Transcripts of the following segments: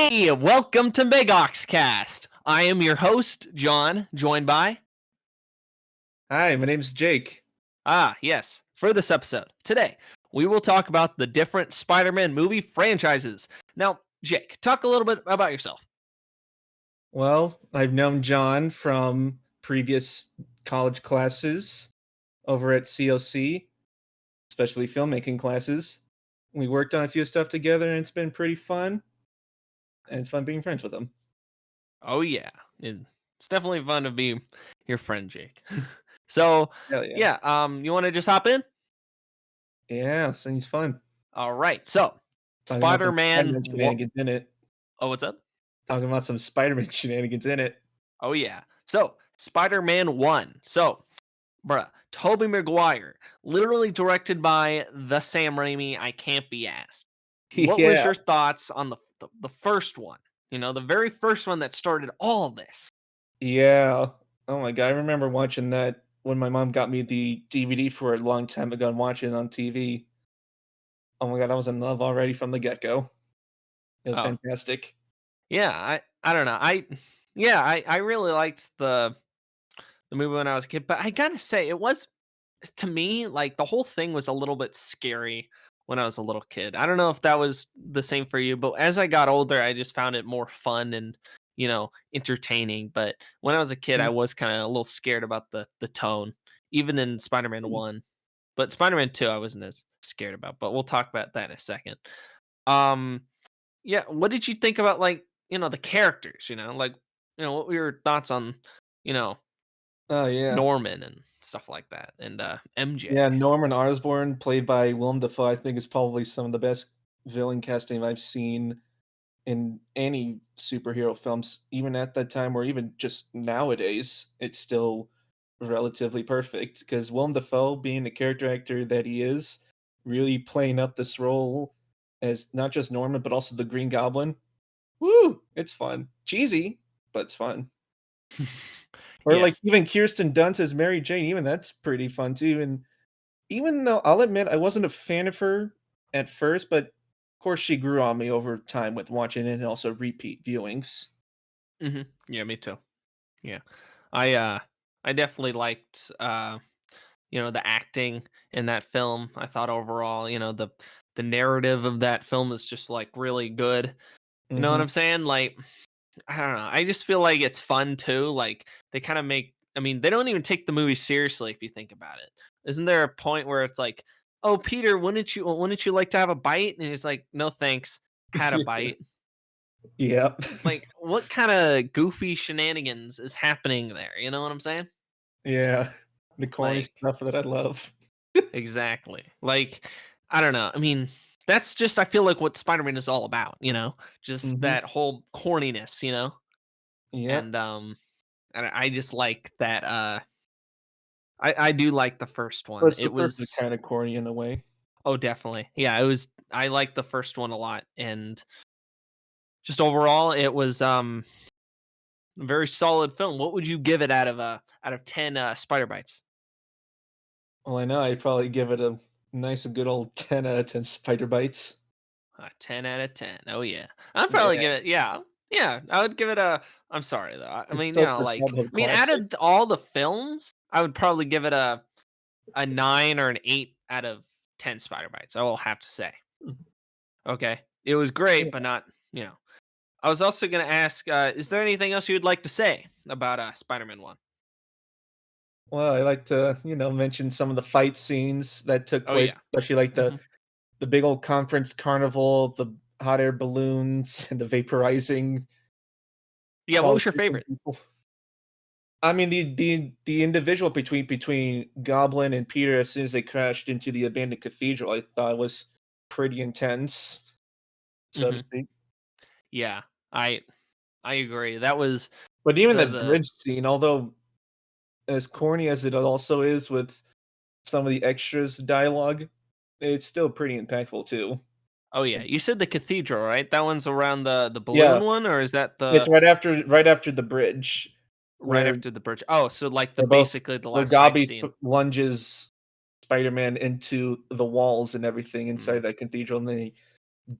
Hey, welcome to MegoxCast. I am your host, John, joined by Hi, my name's Jake. yes, for this episode. Today, we will talk about the different Spider-Man movie franchises. Now, Jake, talk a little bit about yourself. Well, I've known John from previous college classes over at COC, especially filmmaking classes. We worked on a few stuff together and it's been pretty fun. And it's fun being friends with him. Oh yeah, it's definitely fun to be your friend, Jake. So, Hell yeah. you want to just hop in? Yeah, seems fun. All right. So, Talking about some Spider-Man. Spider-Man shenanigans in it. Oh, what's up? Talking about some Spider-Man shenanigans in it. Oh yeah. So, Spider-Man 1. So, bruh, Tobey Maguire, literally directed by the Sam Raimi. I can't be asked. What was Yeah. your thoughts on the first one? You know, the very first one that started all this. Yeah. Oh my god, I remember watching that when my mom got me the DVD for it a long time ago and watching it on TV. Oh my god, I was in love already from the get-go. It was Oh, fantastic. yeah. I don't know. I really liked the movie when I was a kid, but I gotta say, it was to me like the whole thing was a little bit scary when I was a little kid. I don't know if that was the same for you, but as I got older, I just found it more fun and entertaining. But when I was a kid, I Mm, was kind of a little scared about the tone, even in Spider-Man mm. 1. But Spider-Man 2 I wasn't as scared about, but we'll talk about that in a second. Um yeah, what did you think about the characters, what were your thoughts on, you know, Oh, yeah. Norman and stuff like that and MJ? Yeah, Norman Osborn, played by Willem Dafoe, I think is probably some of the best villain casting I've seen in any superhero films, even at that time or even just nowadays. It's still relatively perfect because Willem Dafoe, being the character actor that he is, really playing up this role as not just Norman, but also the Green Goblin. Woo! It's fun. Cheesy, but it's fun. Or like Yes. even Kirsten Dunst as Mary Jane, even that's pretty fun too. And even though I'll admit I wasn't a fan of her at first, but of course she grew on me over time with watching it and also repeat viewings. Yeah, me too. Yeah. I definitely liked the acting in that film. I thought overall, the narrative of that film is just like really good. You know what Mhm. I'm saying? Like, I don't know. I just feel like it's fun too. Like they kind of they don't even take the movie seriously if you think about it. Isn't there a point where it's like, "Oh, Peter, wouldn't you like to have a bite?" And he's like, "No, thanks. Had a bite." Yep. Like, what kind of goofy shenanigans is happening there? You know what I'm saying? Yeah. The corny Like, stuff that I love. exactly. Like, I don't know. That's just I feel like what Spider-Man is all about, Just Mhm. that whole corniness, Yep. And and I just like that I do like the first one. Plus the It first was was kinda corny in a way. oh, definitely. Yeah, it was I like the first one a lot and just overall it was a very solid film. What would you give it out of 10 spider bites? Well, I know I'd probably give it a nice and good old 10 out of 10 spider bites. 10 out of 10. Oh yeah. I'd probably Yeah. give it yeah. Yeah, I would give it a I'm sorry though. I It's mean, such a childhood out classic. of all the films, I would probably give it a 9 or an 8 out of 10 spider bites. I will have to say. Mhm. Okay. It was great, but Yeah. not, I was also going to ask is there anything else you would like to say about Spider-Man 1? Well, I like to, mention some of the fight scenes that took Oh place, yeah. especially like the Mhm. the big old conference carnival, the hot air balloons, and the vaporizing Yeah, what was your politician favorite? people. I mean, the individual between Goblin and Peter as soon as they crashed into the abandoned cathedral, I thought was pretty intense, so to Mhm. speak. Yeah. I I agree. That was But even the that the bridge scene, although as corny as it also is with some of the extras dialogue, it's still pretty impactful too. Oh yeah. You said the cathedral, right? That one's around the Yeah, balloon one or is that it's the right after the bridge right where after the bridge? Oh, so like the where both basically the where last fight Gobby scene. lunges Spider-Man into the walls and everything inside Mm. that cathedral, and they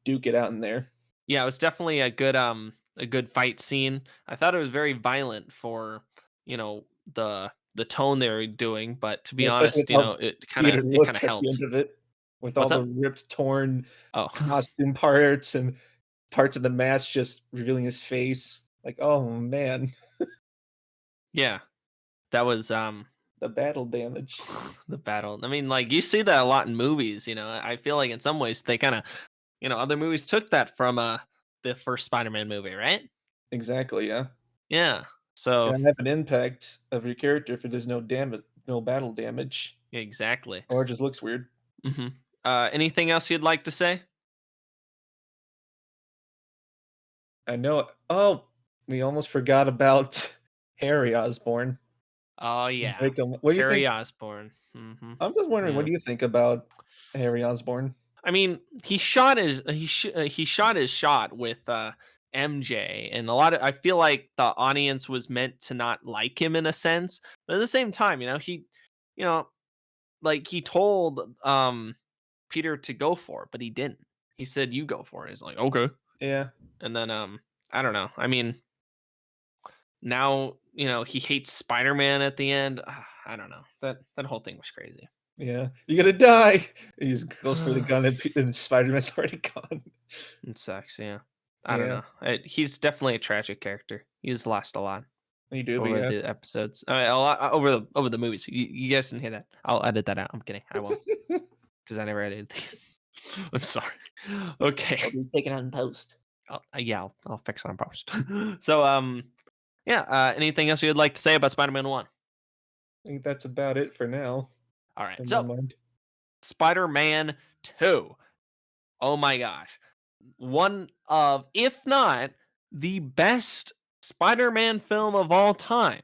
duke it out in there. Yeah, it was definitely a good fight scene. I thought it was very violent for, you know, the tone they were doing, but to be Yeah, especially honest, with how Peter it kind looks of at the end helped. of it, with all What's the up? ripped, torn Oh, costume parts and parts of the mask just revealing his face. Like, oh man, yeah. That was the battle damage. the battle. I mean, like you see that a lot in movies, I feel like in some ways they kind of, other movies took that from the first Spider-Man movie, right? Exactly, yeah. Yeah. So, And have an impact of your character if there's no damage, no battle damage, exactly. or it just looks weird. Mhm. Anything else you'd like to say? I know. Oh, we almost forgot about Harry Osborn. Oh yeah. Draco. What do you think? Harry Osborn. Mhm. I'm just wondering, what Yeah. do you think about Harry Osborn? I mean, he shot his shot with MJ, and I feel like the audience was meant to not like him in a sense, but at the same time, you know, like he told Peter to go for it, but he didn't. He said, "You go for it." He's like, "Okay," Yeah, and then I don't know. I mean, now he hates Spider-Man at the end. I don't know. That whole thing was crazy. yeah. "You're gonna die!" He just goes for the gun, and Spider-Man's already gone. It sucks. Yeah, I don't Yeah, know. He's definitely a tragic character. He's lost a lot you do, but over yeah. the episodes. A lot over the movies. You guys didn't hear that. I'll edit that out. I'm kidding. I won't because I never edited these. I'm sorry. Okay. I'll be taken out in post. Yeah, I'll fix it on post. So yeah. Anything else you'd like to say about Spider-Man One? I think that's about it for now, All right. in my So mind. Spider-Man Two. Oh my gosh. One of, if not the best Spider-Man film of all time.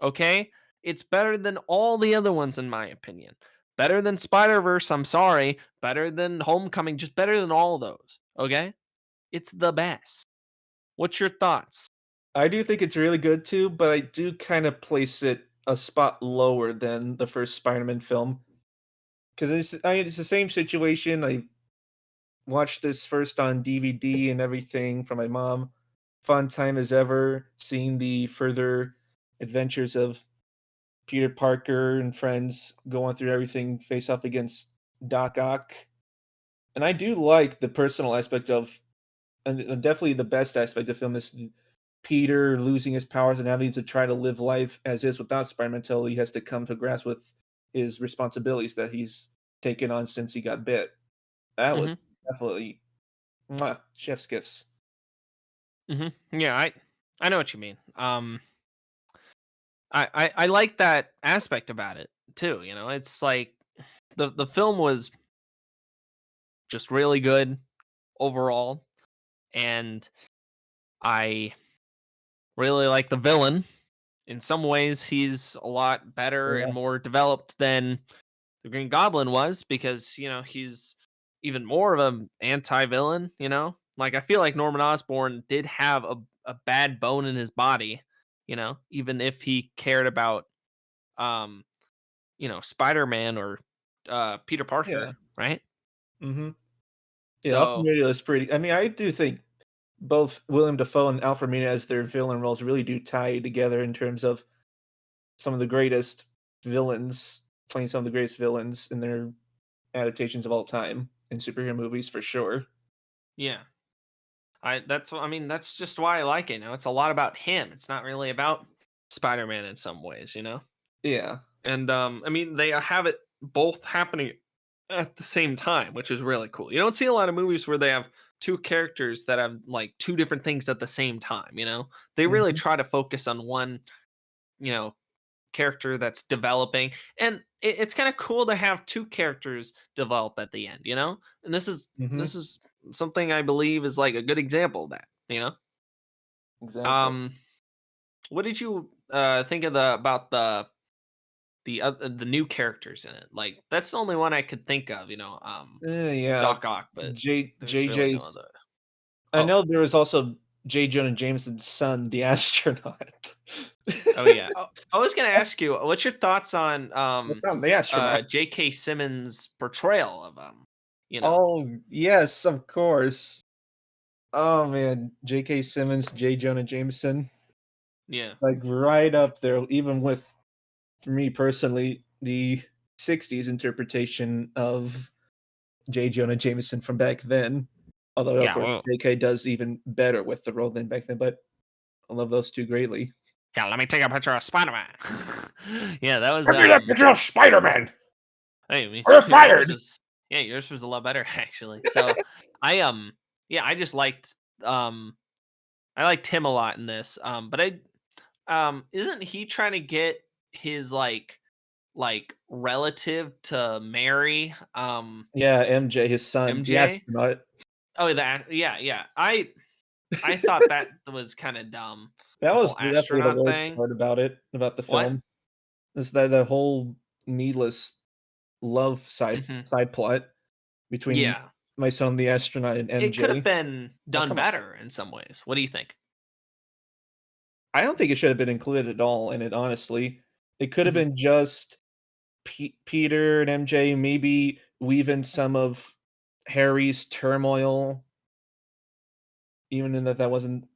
Okay? It's better than all the other ones in my opinion. Better than Spider-Verse, I'm sorry. Better than Homecoming, just better than all those. Okay? It's the best. What's your thoughts? I do think it's really good too, but I do kinda place it a spot lower than the first Spider-Man film, 'cause it's the same situation. I watched this first on DVD and everything from my mom. Fun time as ever, seeing the further adventures of Peter Parker and friends going through everything, face off against Doc Ock. And I do like the personal aspect of, and definitely the best aspect of film is Peter losing his powers and having to try to live life as is without Spider-Man until he has to come to grasp with his responsibilities that he's taken on since he got bit. That was Mhm. definitely mwah, chef's kiss. Mhm. Yeah, I know what you mean. I like that aspect about it too, It's like the film was just really good overall, and I really like the villain. In some ways, he's a lot better and Yeah, more developed than the Green Goblin was because, he's even more of an anti-villain. Like I feel like Norman Osborn did have a bad bone in his body, even if he cared about um, Spider-Man or Peter yeah, Parker, right? mhm. Yeah, Alfred So, Molina is pretty. I mean, I do think both William Dafoe and Alfred Molina as their villain roles really do tie together in terms of some of the greatest villains, playing some of the greatest villains in their adaptations of all time in superhero movies for sure. yeah. I mean, that's just why I like it. It's a lot about him. It's not really about Spider-Man in some ways. Yeah. And I mean, they have it both happening at the same time, which is really cool. You don't see a lot of movies where they have two characters that have like two different things at the same time. They really Mhm, try to focus on one, you know, character that's developing. And it's kind of cool to have two characters develop at the end. And mhm, this is something I believe is like a good example of that. exactly. Um what did you think of the new characters in it? Like that's the only one I could think of. Yeah, Doc Ock, but there's really no JJ's. other. I Oh, know there was also J. Jonah Jameson's son, the astronaut. oh yeah. Oh, I was gonna ask you, what's your thoughts on What's on the astronaut? J.K. Simmons' portrayal of him? You know, Oh, yes, of course. Oh man, J.K. Simmons, J. Jonah Jameson, Yeah. like right up there, even with, for me personally, the '60s interpretation of J. Jonah Jameson from back then. Although, of Yeah, course, well, J.K. does even better with the role than back then, but I love those two greatly. yeah, let me take a picture of Spider-Man. Yeah, that was, Give me that picture of Spider-Man! hey, I mean, We're yours fired! was yeah, yours was a lot better actually. So, I, yeah, I just liked, um I liked him a lot in this, but isn't he trying to get his, relative to marry, Yeah, MJ, his son, the MJ? astronaut. Oh, that yeah, yeah. I thought that was kinda dumb, That the was whole definitely the astronaut worst thing. part about it, about the What? film, is that the whole needless love Mhm. side plot between Yeah. my son, the astronaut, and It could have MJ. been Oh, done come on. better in some ways. What do you think? I don't think it should have been included at all in it, honestly. It could have Mhm. been just Peter and MJ, maybe weave in some of Harry's turmoil, even in that wasn't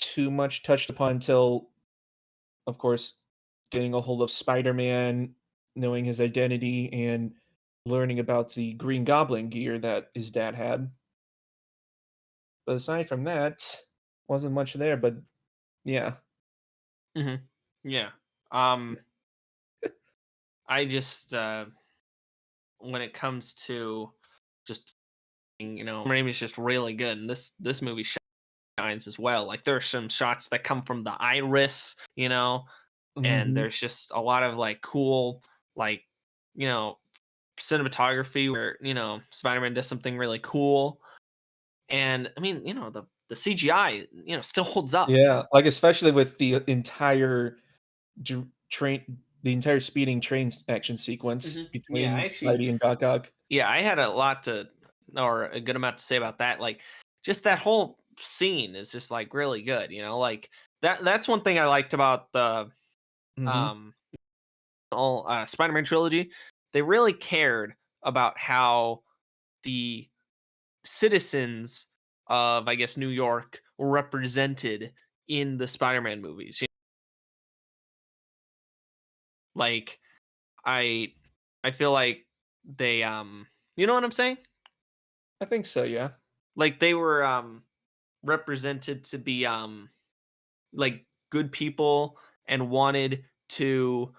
too much touched upon until, of course, getting a hold of Spider-Man, knowing his identity, and learning about the Green Goblin gear that his dad had. But aside from that, wasn't much there, but yeah. Mhm. Yeah. Um, I just, when it comes to just, Raimi's just really good, and this movie shines as well. Like, there are some shots that come from the iris, and Mhm. there's just a lot of, cool, like, you know, cinematography where, Spider-Man does something really cool. And I mean, the CGI, still holds up. Yeah, like, especially with the entire dr train the entire speeding train action sequence Yeah, between Spidey and Doc Ock. yeah, I had a lot to or a good amount to say about that. Like, just that whole scene is just like really good, like that's one thing I liked about the Mhm. um all Spider-Man trilogy. They really cared about how the citizens of, I guess, New York were represented in the Spider-Man movies. Like, I I feel like they you know what I'm saying? I think so, yeah. Like, they were represented to be like good people and wanted to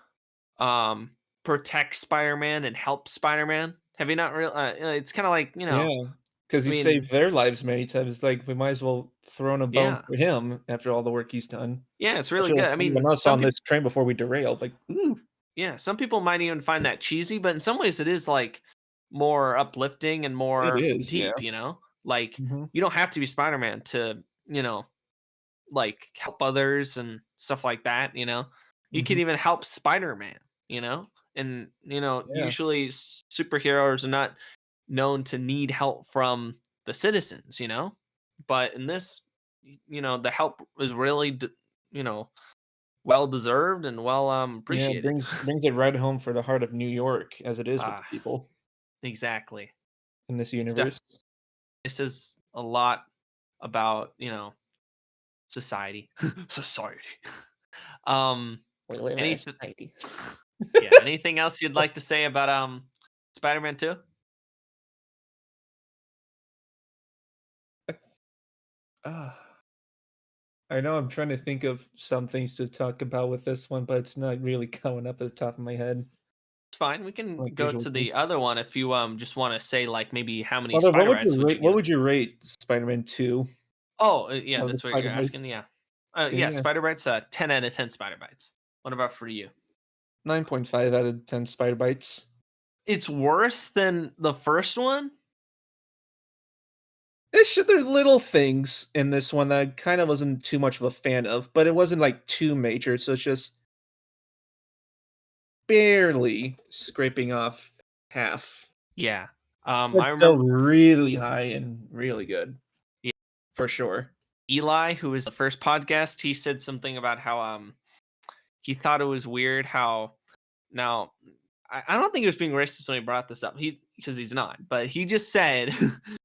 um protect Spider-Man and help Spider-Man. Have you not real it's kind of like, Yeah, because I he mean, saved their lives many times, like, we might as well throw in a bone yeah. for him after all the work he's done. Yeah, it's really Especially good. with I leaving mean, us on this train before we derailed, like, "Ooh." yeah, some people might even find that cheesy, but in some ways it is like more uplifting and It more is, yeah. deep. Like, Mhm, you don't have to be Spider-Man to, like, help others and stuff like that. You could mhm. even help Spider-Man. And Yeah, usually superheroes are not known to need help from the citizens. But in this, the help is really you know well deserved and well yeah, appreciated. brings it right home for the heart of New York, as it is with the Ah, people exactly. in this It's universe. definitely this is a lot about, society. Society. Um We live in a anything society. Yeah, anything else you'd like to say about Spider-Man 2? Ah, I know I'm trying to think of some things to talk about with this one, but it's not really coming up at the top of my head, It's fine. We can like go visual to things. the other one if you just want to say, like, maybe how many Although, spider bites would you what give it? would you rate Spider-Man 2 Oh, yeah, out of the that's what you're Spider-Verse? asking. Yeah. Yeah, Yeah, spider bites 10 out of 10 spider bites. What about for you? 9.5 out of 10 spider bites. It's worse than the first one? There's little things in this one that I kind of wasn't too much of a fan of, but it wasn't, like, too major, so it's just barely scraping off half. Yeah. But I still remember, really high and really good, yeah, for sure. Eli, who was the first podcast, he said something about how he thought it was weird how now I don't think he was being racist when he brought this up. He because he's not, but he just said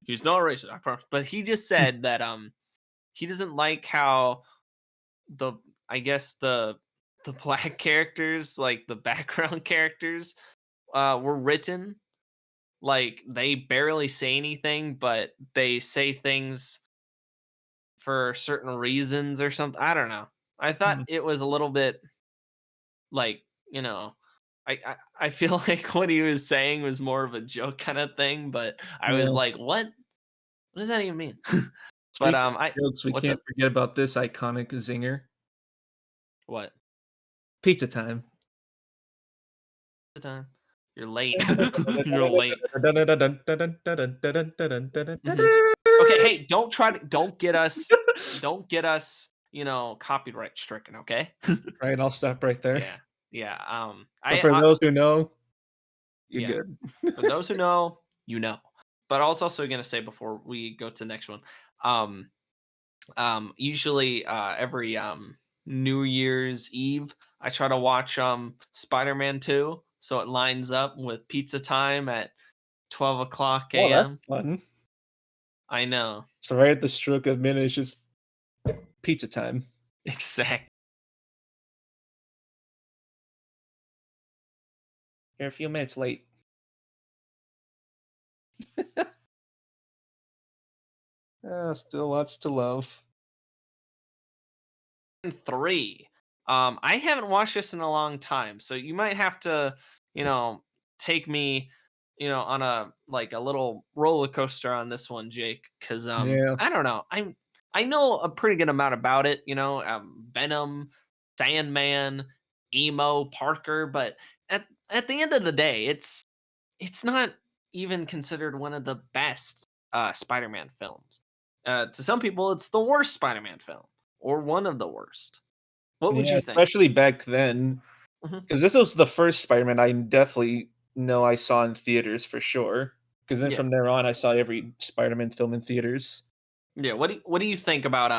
He's not racist, I promise. But he just said that he doesn't like how the I guess the black characters, like the background characters, were written. Like they barely say anything, but they say things for certain reasons or something. I don't know. I thought Mm, it was a little bit like, you know, I feel like what he was saying was more of a joke kind of thing, but I was yeah. like, what? What does that even mean? But Speaking I of jokes, we what's can't up? forget about this iconic zinger. What? Pizza time. The time? You're late. You're late. Mhm. Okay, hey, don't get us, copyright stricken, okay? Right, I'll stop right there. Yeah. Yeah, But for those who know, you're yeah. good. For those who know, you know. But I was also gonna say before we go to the next one, um, usually, every, New Year's Eve, I try to watch, Spider-Man 2, so it lines up with pizza time at 12 o'clock Oh, that's AM. fun. I know. So right at the stroke of midnight, it's just pizza time. Exact You're a few minutes late. Still lots to love. 3. I haven't watched this in a long time, so you might have to, you know, take me, on a little roller coaster on this one, Jake, because Yeah. I don't know. I know a pretty good amount about it, Venom, Sandman, Emo, Parker, but at the end of the day, it's not even considered one of the best Spider-Man films. To some people, it's the worst Spider-Man film or one of the worst. What would Yeah, you think? especially back then, Mhm. because this was the first Spider-Man I definitely know I saw in theaters for sure. Because then Yeah, from there on, I saw every Spider-Man film in theaters. yeah. What do you think about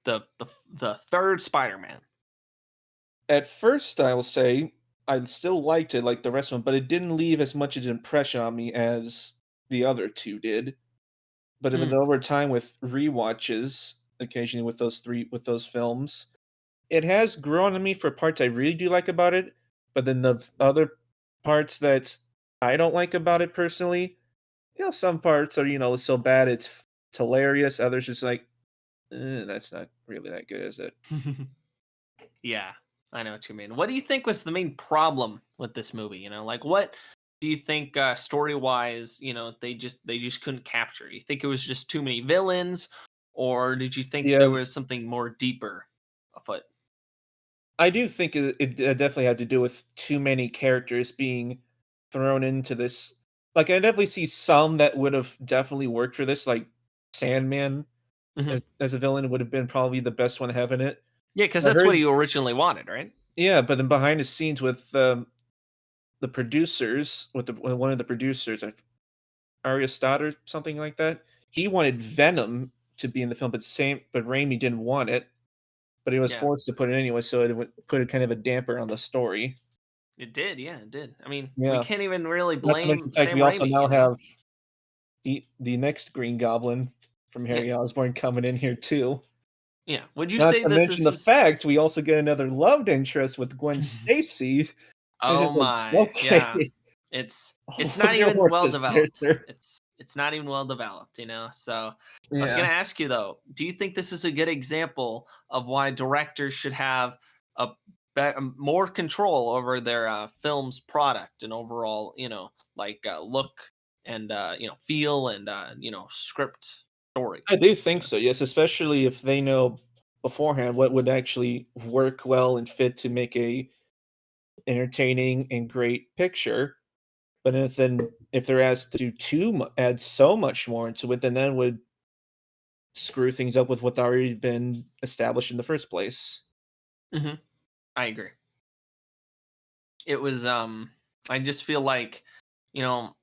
the third Spider-Man? At first, I will say, I still liked it like the rest of them, but it didn't leave as much of an impression on me as the other 2 did. But with Mm, over time with rewatches, occasionally with those films, it has grown on me for parts I really do like about it, but then the other parts that I don't like about it personally, some parts are, so bad it's hilarious, others just like, that's not really that good, is it?" yeah, I know what you mean. What do you think was the main problem with this movie? Like what do you think story wise? They just couldn't capture. You think it was just too many villains, or did you think there Yeah, was something more deeper afoot? I do think it definitely had to do with too many characters being thrown into this. Like, I definitely see some that would have definitely worked for this, like Sandman Hmm. as a villain would have been probably the best one to have in it. Yeah, because I that's what heard you originally wanted, right? yeah, but then behind the scenes with, the producers, with one of the producers, Arya Stott or something like that, he wanted Venom to be in the film, but Raimi didn't want it, but he was Yeah. forced to put it anyway, so it would put a kind of a damper on the story. It did, yeah, it did. I mean, we Yeah. can't even really Not to mention blame the fact Sam we also Raimi, now have the next Green Goblin from Yeah, Harry Osborn coming in here too. yeah. Would you Not say to that mention this the is fact we also get another love interest with Gwen Stacy. It's Oh just like, my, okay, yeah. It's hold not your even well horses there, developed. sir. It's not even well developed. So I was Yeah. gonna ask you though, do you think this is a good example of why directors should have a more control over their film's product and overall, look and feel and script story? I do think You so, yes, especially if they know beforehand what would actually work well and fit to make a entertaining and great picture. But if they're asked to do add so much more into it, then that would screw things up with what's already been established in the first place. hmm I agree. It was I just feel like, you know,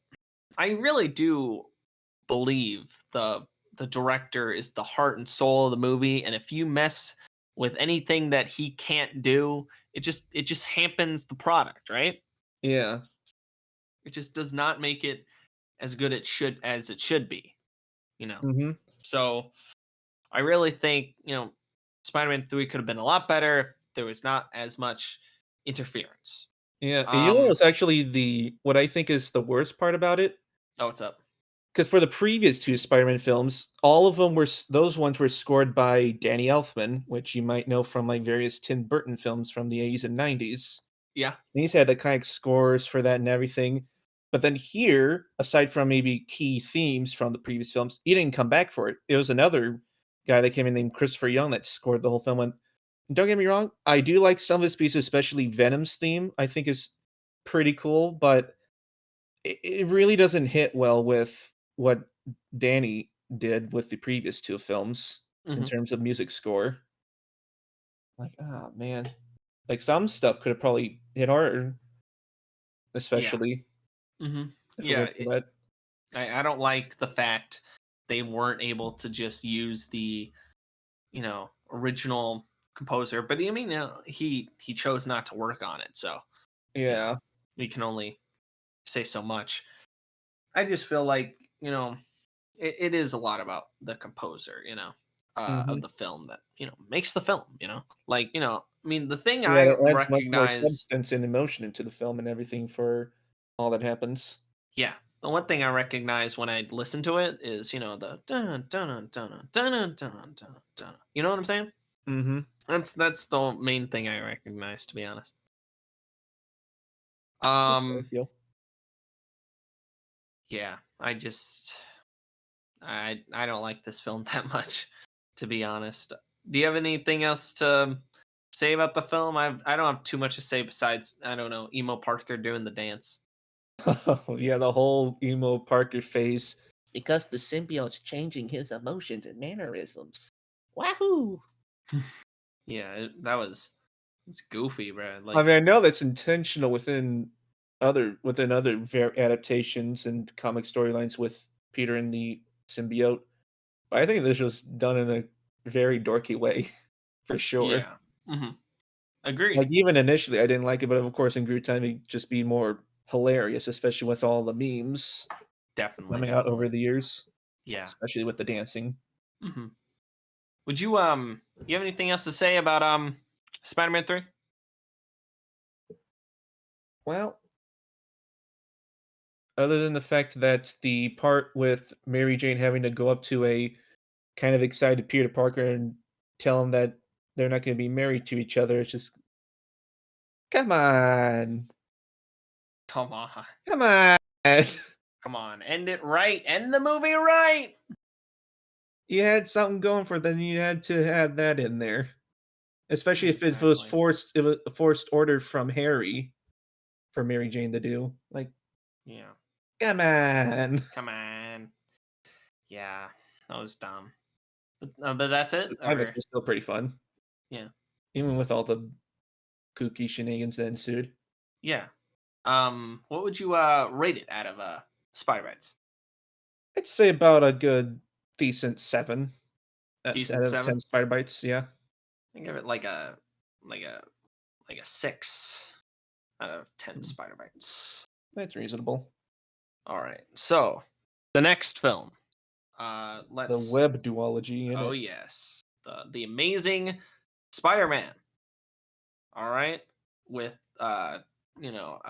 I really do believe the director is the heart and soul of the movie, and if you mess with anything that he can't do, it just hampens the product, right? Yeah. It just does not make it as good it should as it should be. you know. Mhm. So I really think, Spider-Man 3 could have been a lot better if there was not as much interference. Yeah, and you know what Um, was actually what I think is the worst part about it? oh, what's up? Because for the previous 2 Spider-Man films, all of them were those ones were scored by Danny Elfman, which you might know from, like, various Tim Burton films from the '80s and '90s. Yeah. And he's had the kind of scores for that and everything. But then here, aside from maybe key themes from the previous films, he didn't come back for it. It was another guy that came in named Christopher Young that scored the whole film. And don't get me wrong, I do like some of his pieces, especially Venom's theme. I think is pretty cool, but it really doesn't hit well with what Danny did with the previous 2 films in Mhm. terms of music score. Like, oh man. Like some stuff could have probably hit harder, Yeah. especially Mhm. if it Yeah, weren't for that. I don't like the fact they weren't able to just use the, original composer, but I mean, he chose not to work on it, so, you know, Yeah. we can only say so much. I just feel like, it is a lot about the composer, of Mhm. the film that, makes the film, like, I mean, the thing Yeah, I it adds much more recognize, substance and emotion into the film and everything for all that happens. yeah, the one thing I recognize when I listen to it is, the dun dun dun dun dun dun dun dun dun. You know what I'm saying? Mhm. That's the main thing I recognize, to be honest. That's how I Um, feel. yeah, I don't like this film that much, to be honest. Do you have anything else to say about the film? I don't have too much to say besides, I don't know, emo Parker doing the dance. Oh, yeah, the whole emo Parker phase. Because the symbiote's changing his emotions and mannerisms. Wahoo! Yeah, it's goofy, bro. I Like, mean, I know that's intentional within other adaptations and comic storylines with Peter and the symbiote, but I think this was done in a very dorky way, for sure. yeah, hmm agreed. Like, even initially, I didn't like it, but of course, in Groot time, it'd just be more hilarious, especially with all the memes Definitely, coming out definitely. over the years, Yeah. especially with the dancing. hmm Would you have anything else to say about Spider-Man 3? Well, other than the fact that the part with Mary Jane having to go up to a kind of excited Peter Parker and tell him that they're not gonna be married to each other, it's just, "Come on. Come on. Come on." Come on. End it right. End the movie right. You had something going for then you had to have that in there, especially if it was Exactly. a forced order from Harry for Mary Jane to do. Like, Yeah. come on. Come on. Yeah. That was dumb. But that's it? The climax Or was still pretty fun, yeah. even with all the kooky shenanigans that ensued. Yeah. What would you rate it out of Spider-Bites? I'd say about a good decent 7 out Decent of 10 7? spider bites, yeah. I give it like a like a 6 out of 10 Mm, Spider-Bites. that's reasonable. All right. So, the next film. The Let's web duology in Oh it. yes. The Amazing Spider-Man. All right, with you know,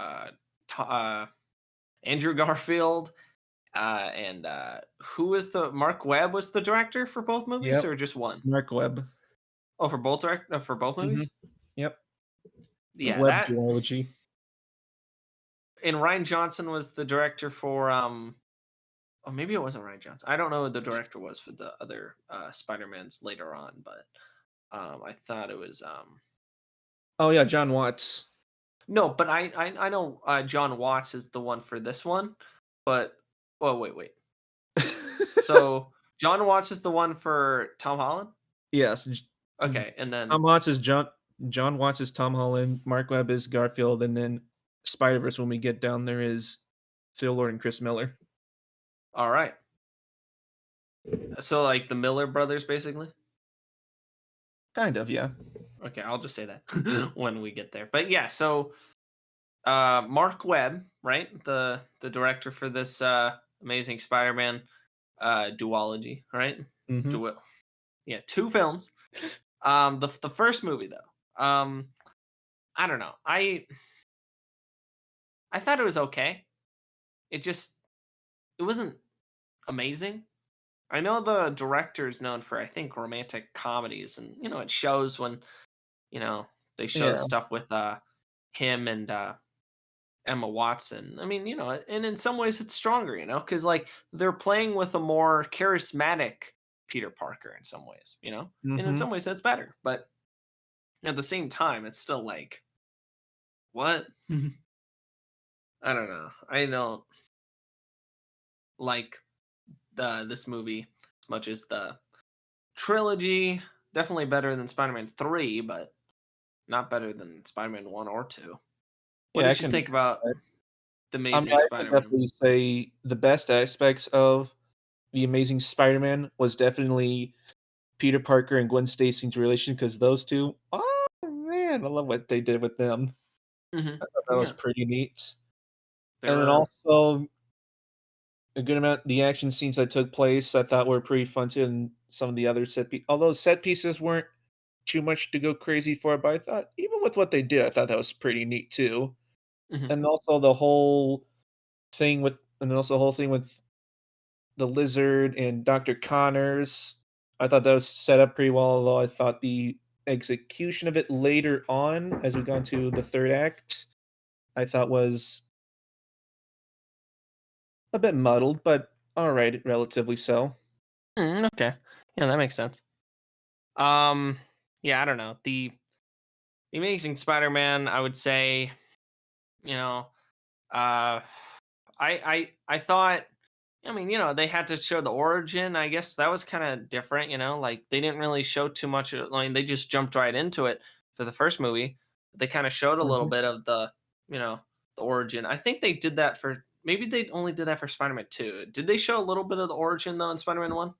Andrew Garfield, and who was the Mark Webb was the director for both movies Yep, or just one? Mark Webb. Oh, for both Mhm. movies? Yep, the Yeah, web that duology. and Ryan Johnson was the director for oh maybe it wasn't Ryan Johnson. I don't know who the director was for the other Spider-Mans later on, but I thought it was Oh, yeah, John Watts. no, but I know John Watts is the one for this one, but oh wait. So John Watts is the one for Tom Holland? Yes, Okay, and Tom then Watts is John Watts is Tom Holland, Mark Webb is Garfield, and then Spider-Verse when we get down there is Phil Lord and Chris Miller. all right. So like the Miller brothers basically? Kind of, yeah. Okay, I'll just say that when we get there. But yeah, so Mark Webb, right? The director for this Amazing Spider-Man. duology, right? Mhm. Dual, yeah, two films. The first movie though, I don't know. I thought it was okay. It just it wasn't amazing. I know the director is known for, I think, romantic comedies, and it shows when you know they show the Yeah. stuff with him and Emma Watson. I mean, and in some ways it's stronger, because like they're playing with a more charismatic Peter Parker in some ways, and in Mhm. some ways that's better. But at the same time, it's still like, what? I don't know. I don't like this movie as much as the trilogy. Definitely better than Spider-Man 3, but not better than Spider-Man 1 or 2. What Yeah, I did you can think agree with about that. The I mean, Amazing I would Spider-Man? definitely say the best aspects of The Amazing Spider-Man was definitely Peter Parker and Gwen Stacy's relation, because those 2, oh, man, I love what they did with them. Mhm. I thought that was Yeah. pretty neat. They And then were also a good amount the action scenes that took place, I thought were pretty fun too, and some of the other although set pieces weren't too much to go crazy for, but I thought even with what they did, I thought that was pretty neat too. mhm. And also the whole thing with the Lizard and Dr. Connors, I thought that was set up pretty well, although I thought the execution of it later on, as we got into the 3rd act, I thought was a bit muddled, but alright, relatively so. Okay. Yeah, that makes sense. Um, yeah, I don't know. The Amazing Spider-Man, I would say, you know, uh I thought, I mean, they had to show the origin. I guess that was kind of different, like they didn't really show too much. I mean, they just jumped right into it for the first movie. They kind of showed a little Mhm. bit of you know, the origin. I think they did that for, maybe they only did that for Spider-Man 2. Did they show a little bit of the origin though in Spider-Man 1?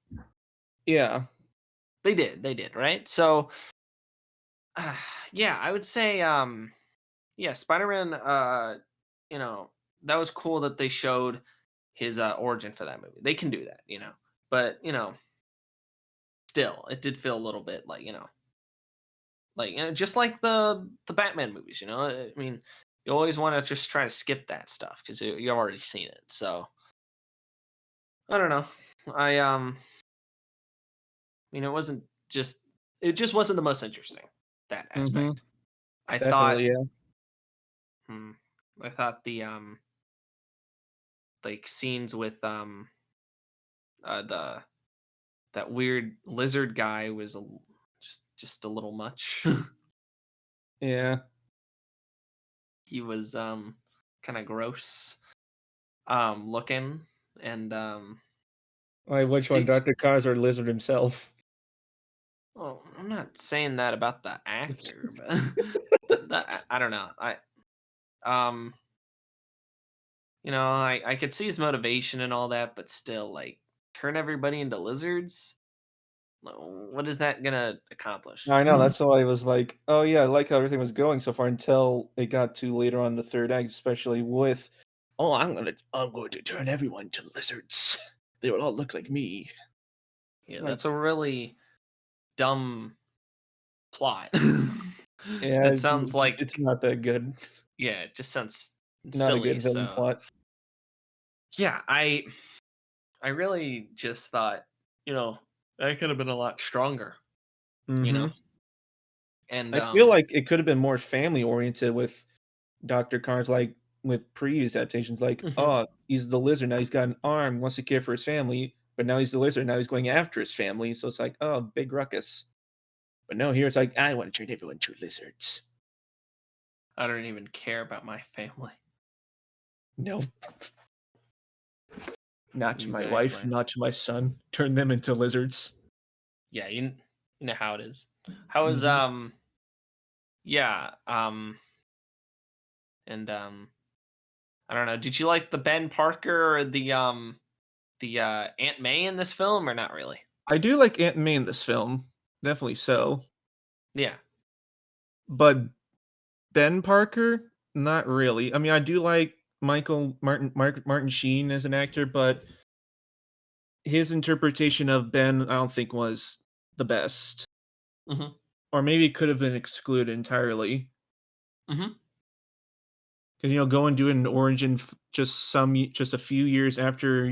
Yeah. They did, right? So, yeah, I would say yeah, Spider-Man you know, that was cool that they showed his origin for that movie. They can do that, But, still, it did feel a little bit like, just like the Batman movies, I mean, you always want to just try to skip that stuff because you've already seen it. So I don't know. It wasn't just, it just wasn't the most interesting, that Mhm. aspect. I thought, Definitely, yeah. hmm, I thought the like scenes with the that weird lizard guy was just a little much. Yeah. He was kind of gross looking, and Like, the which one, CG. Dr. Connors or Lizard himself? Well, I'm not saying that about the actor, but I don't know. Um I could see his motivation and all that, but still, like, turn everybody into lizards. What is that gonna accomplish? I know, that's why I was like, "Oh, yeah, I like how everything was going so far," until it got to later on in the 3rd act, especially with, "Oh, I'm going to turn everyone to lizards. They will all look like me." Yeah, Like, that's a really dumb plot. yeah, It it's sounds it's like, it's not that good. yeah, it just sounds Not a silly. good villain So plot. yeah, I really just thought, that could have been a lot stronger, you know, Mhm. and I feel like it could've been more family-oriented with Dr. Connors, like, with previous adaptations, like, mhm. "Oh, he's the lizard, now he's got an arm, wants to care for his family, but now he's the lizard, now he's going after his family," so it's like, "Oh, big ruckus." But no, here it's like, "I wanna turn everyone to lizards." I don't even care about my family. No, not to my wife, Exactly. not to my son, turn them into lizards. Yeah, you know how it is. How is Mhm. yeah, and I don't know. Did you like the Ben Parker or the Aunt May in this film, or not really? I do like Aunt May in this film, definitely so, Yeah. but Ben Parker, not really. I mean, I do like Michael Martin Sheen as an actor, but his interpretation of Ben, I don't think was the best, Mhm. or maybe it could have been excluded entirely. Mhm. 'Cause, going doing an origin just a few years after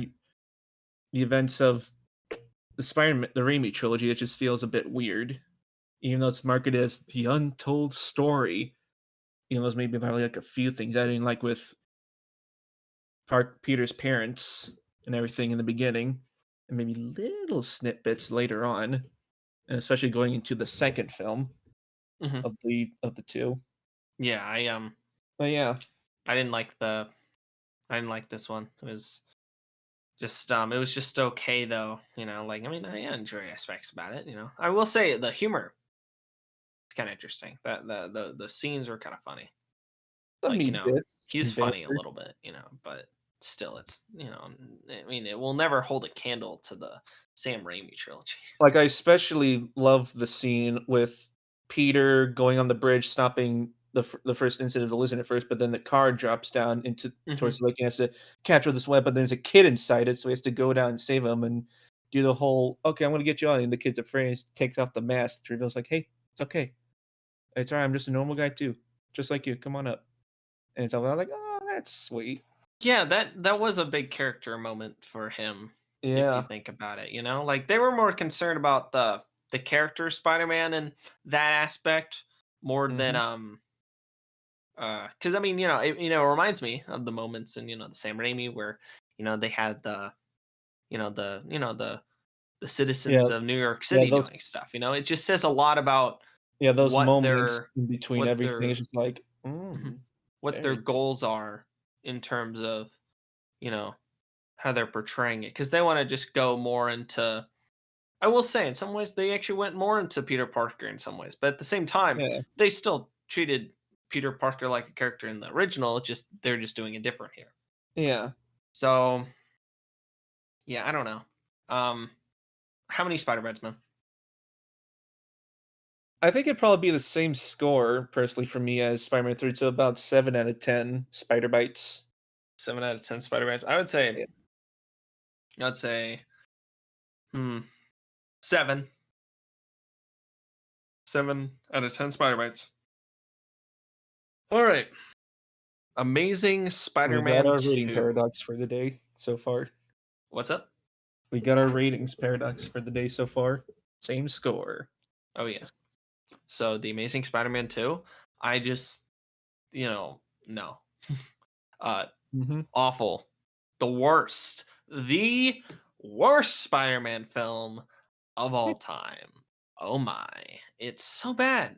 the events of the Raimi trilogy, it just feels a bit weird, even though it's marketed as the untold story. There's maybe probably like a few things I didn't like with Park Peter's parents and everything in the beginning, and maybe little snippets later on, and especially going into the second film Mhm. of the two. Yeah, But yeah, I didn't like I didn't like this one. It was just okay though, like I mean, I enjoy aspects about it. I will say the humor is kind of interesting. That the scenes were kind of funny. some Like, meat bits he's and funny a banter. little bit, but still I mean, it will never hold a candle to the Sam Raimi trilogy. Like, I especially love the scene with Peter going on the bridge, stopping the first incident to listen at first, but then the car drops down into Mhm. towards the lake, and he has to catch with this web, but there's a kid inside it, so he has to go down and save him and do the whole, "Okay, I'm gonna get you on," and the kid's afraid, and he takes off the mask, reveals like, "Hey, it's okay. It's alright, I'm just a normal guy too, just like you, come on up." And it's all I'm like, "Oh, that's sweet." Yeah, that was a big character moment for him, if you Yeah. think about it. Like they were more concerned about the character Spider-Man and that aspect more than Mhm. because I mean, it reminds me of the moments in, the Sam Raimi where, they had the citizens Yeah, of New York yeah, City those doing stuff. It just says a lot about yeah, those what moments their in between what everything is their just like, mhm, what their very cool. goals are in terms of, you know, how they're portraying it. Because they want to just go more into, I will say, in some ways, they actually went more into Peter Parker in some ways, but at the same time, Yeah, they still treated Peter Parker like a character in the original. Just they're just doing it different here. yeah. So yeah, I don't know. Um, how many Spider-Mans, man? I think it'd probably be the same score, personally, for me as Spider-Man 3, so about 7 out of 10 spider bites. 7 out of 10 Spider-Mans. Yeah. I'd say, hmm, seven. 7 out of 10 Spider-Mans. All right. Amazing We got Spider-Man our rating 2. paradox for the day so far. What's up? We got our ratings paradox for the day so far. Same score. Oh yeah. So the Amazing Spider-Man 2, I just, no. Uh Mhm. awful. The worst. The worst Spider-Man film of all time. Oh my. It's so bad.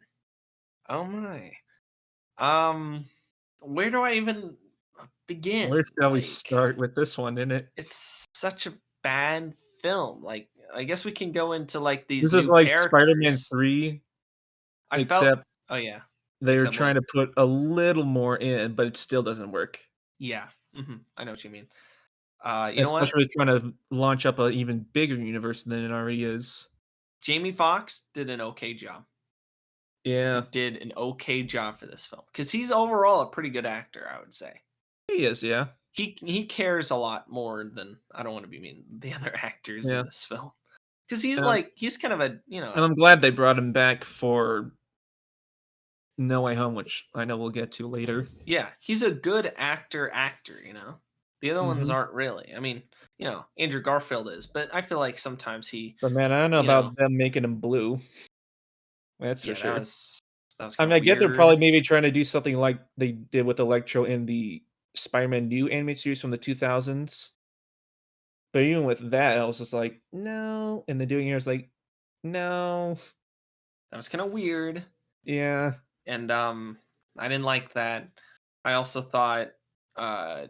Oh my. Um where do I even begin? Where shall we Like start with this one, in it? it's such a bad film. Like I guess we can go into like these This is new like Spider-Man characters. 3, I felt except oh yeah. they're Except trying what? to put a little more in, but it still doesn't work. Yeah. I know what you mean. You know what? Especially trying to launch up an even bigger universe than it already is. Jamie Foxx did an okay job. He Yeah. did an okay job for this film because he's overall a pretty good actor, I would say. He is, yeah. He cares a lot more than I don't want to be mean the other actors in Yeah. this film because he's And I'm like he's kind of a and I'm glad they brought him back for No Way Home, which I know we'll get to later. yeah, he's a good actor. The other ones Mhm. aren't really. I mean, Andrew Garfield is, but I feel like sometimes But man, I don't know you know, about them making him blue. That's for yeah, sure. that was I kind mean, of I get they're probably weird. maybe trying to do something like they did with Electro in the Spider-Man New animated series from the 2000s. But even with that, I was just like, "No." And then doing it, I was like, "No." That was kind of weird. Yeah. And I didn't like that. I also thought uh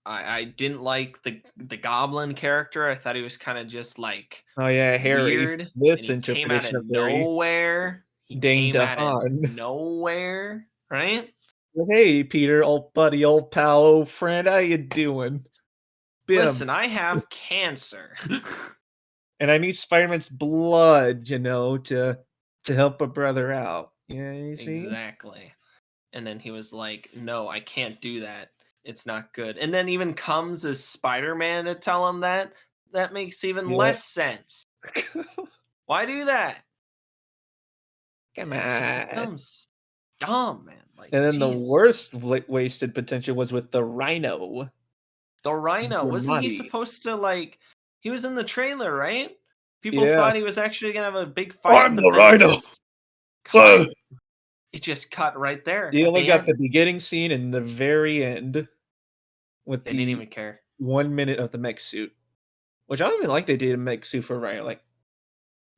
I didn't like the goblin character. I thought he was kind of just like Oh, yeah, Harry. weird and This he came out interpretation of of Harry. nowhere. He Dane came out of DeHaan. nowhere, right? "Hey, Peter, old buddy, old pal, old friend, how you doing? Bit him. Listen, I have cancer. And I need Spider-Man's blood, to help a brother out." Yeah, you see? Exactly. And then he was like, "No, I can't do that. It's not good." And then even comes as Spider-Man to tell him that. that makes even Yeah. less sense. Why do that? Come It's just the on. film's dumb, man. Like, And then the jeez. worst wasted potential was with the Rhino. The Rhino, wasn't he Dramati. supposed to, like he was in the trailer, right? People Yeah. thought he was actually gonna have a big fight, I'm but the then Rhino. cut. It just cut right there You at only the got the end. beginning scene and the very end with They didn't the even care. 1 minute of the mech suit, which I don't even like they did a mech suit for Rhino. Like,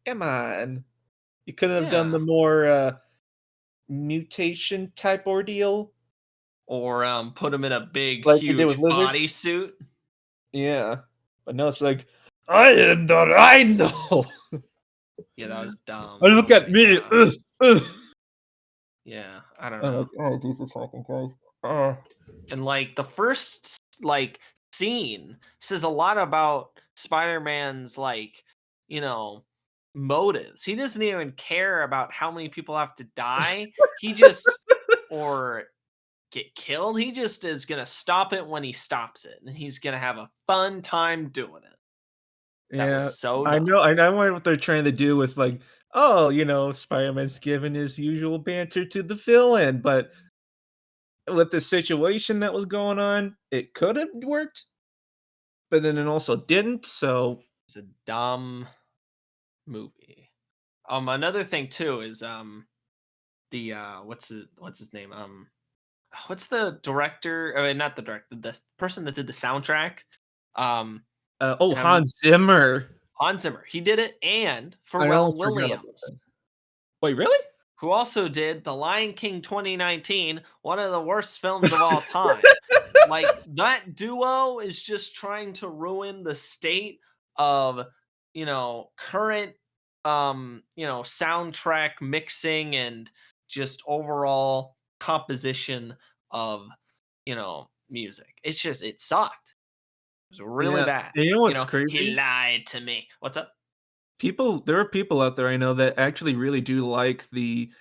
come on. You couldn't have done Yeah. the more mutation type ordeal Or, put him in a big, like they did with huge Lizard. bodysuit. Yeah. But no, it's like, I am the Rhino. Yeah, that was dumb. And Oh look at my me. gosh. Yeah, I don't I'm know. like, oh, Jesus fucking Christ. Oh. And, like, the first, like, scene says a lot about Spider-Man's, like, you know, motives. He doesn't even care about how many people have to die. He just or get killed. He just is gonna stop it when he stops it, and he's gonna have a fun time doing it. That was Yeah, so I dumb. know, I know what they're trying to do with like, oh, Spider-Man's giving his usual banter to the villain, but with the situation that was going on, it could have worked, but then it also didn't. So It's a dumb movie. Another thing too is the what's his name? What's the director? I mean, not the director. The person that did the soundtrack. Um, oh, and I'm Hans Zimmer. Hans Zimmer. He did it, and I Pharrell almost forgot about Williams, that. Wait, really? who also did The Lion King 2019, one of the worst films of all time. Like, that duo is just trying to ruin the state of, current, soundtrack mixing and just overall composition of, music. It sucked. It was really Yeah, bad. and you know what's He crazy? lied to me. What's up? There are people out there I know that actually really do like the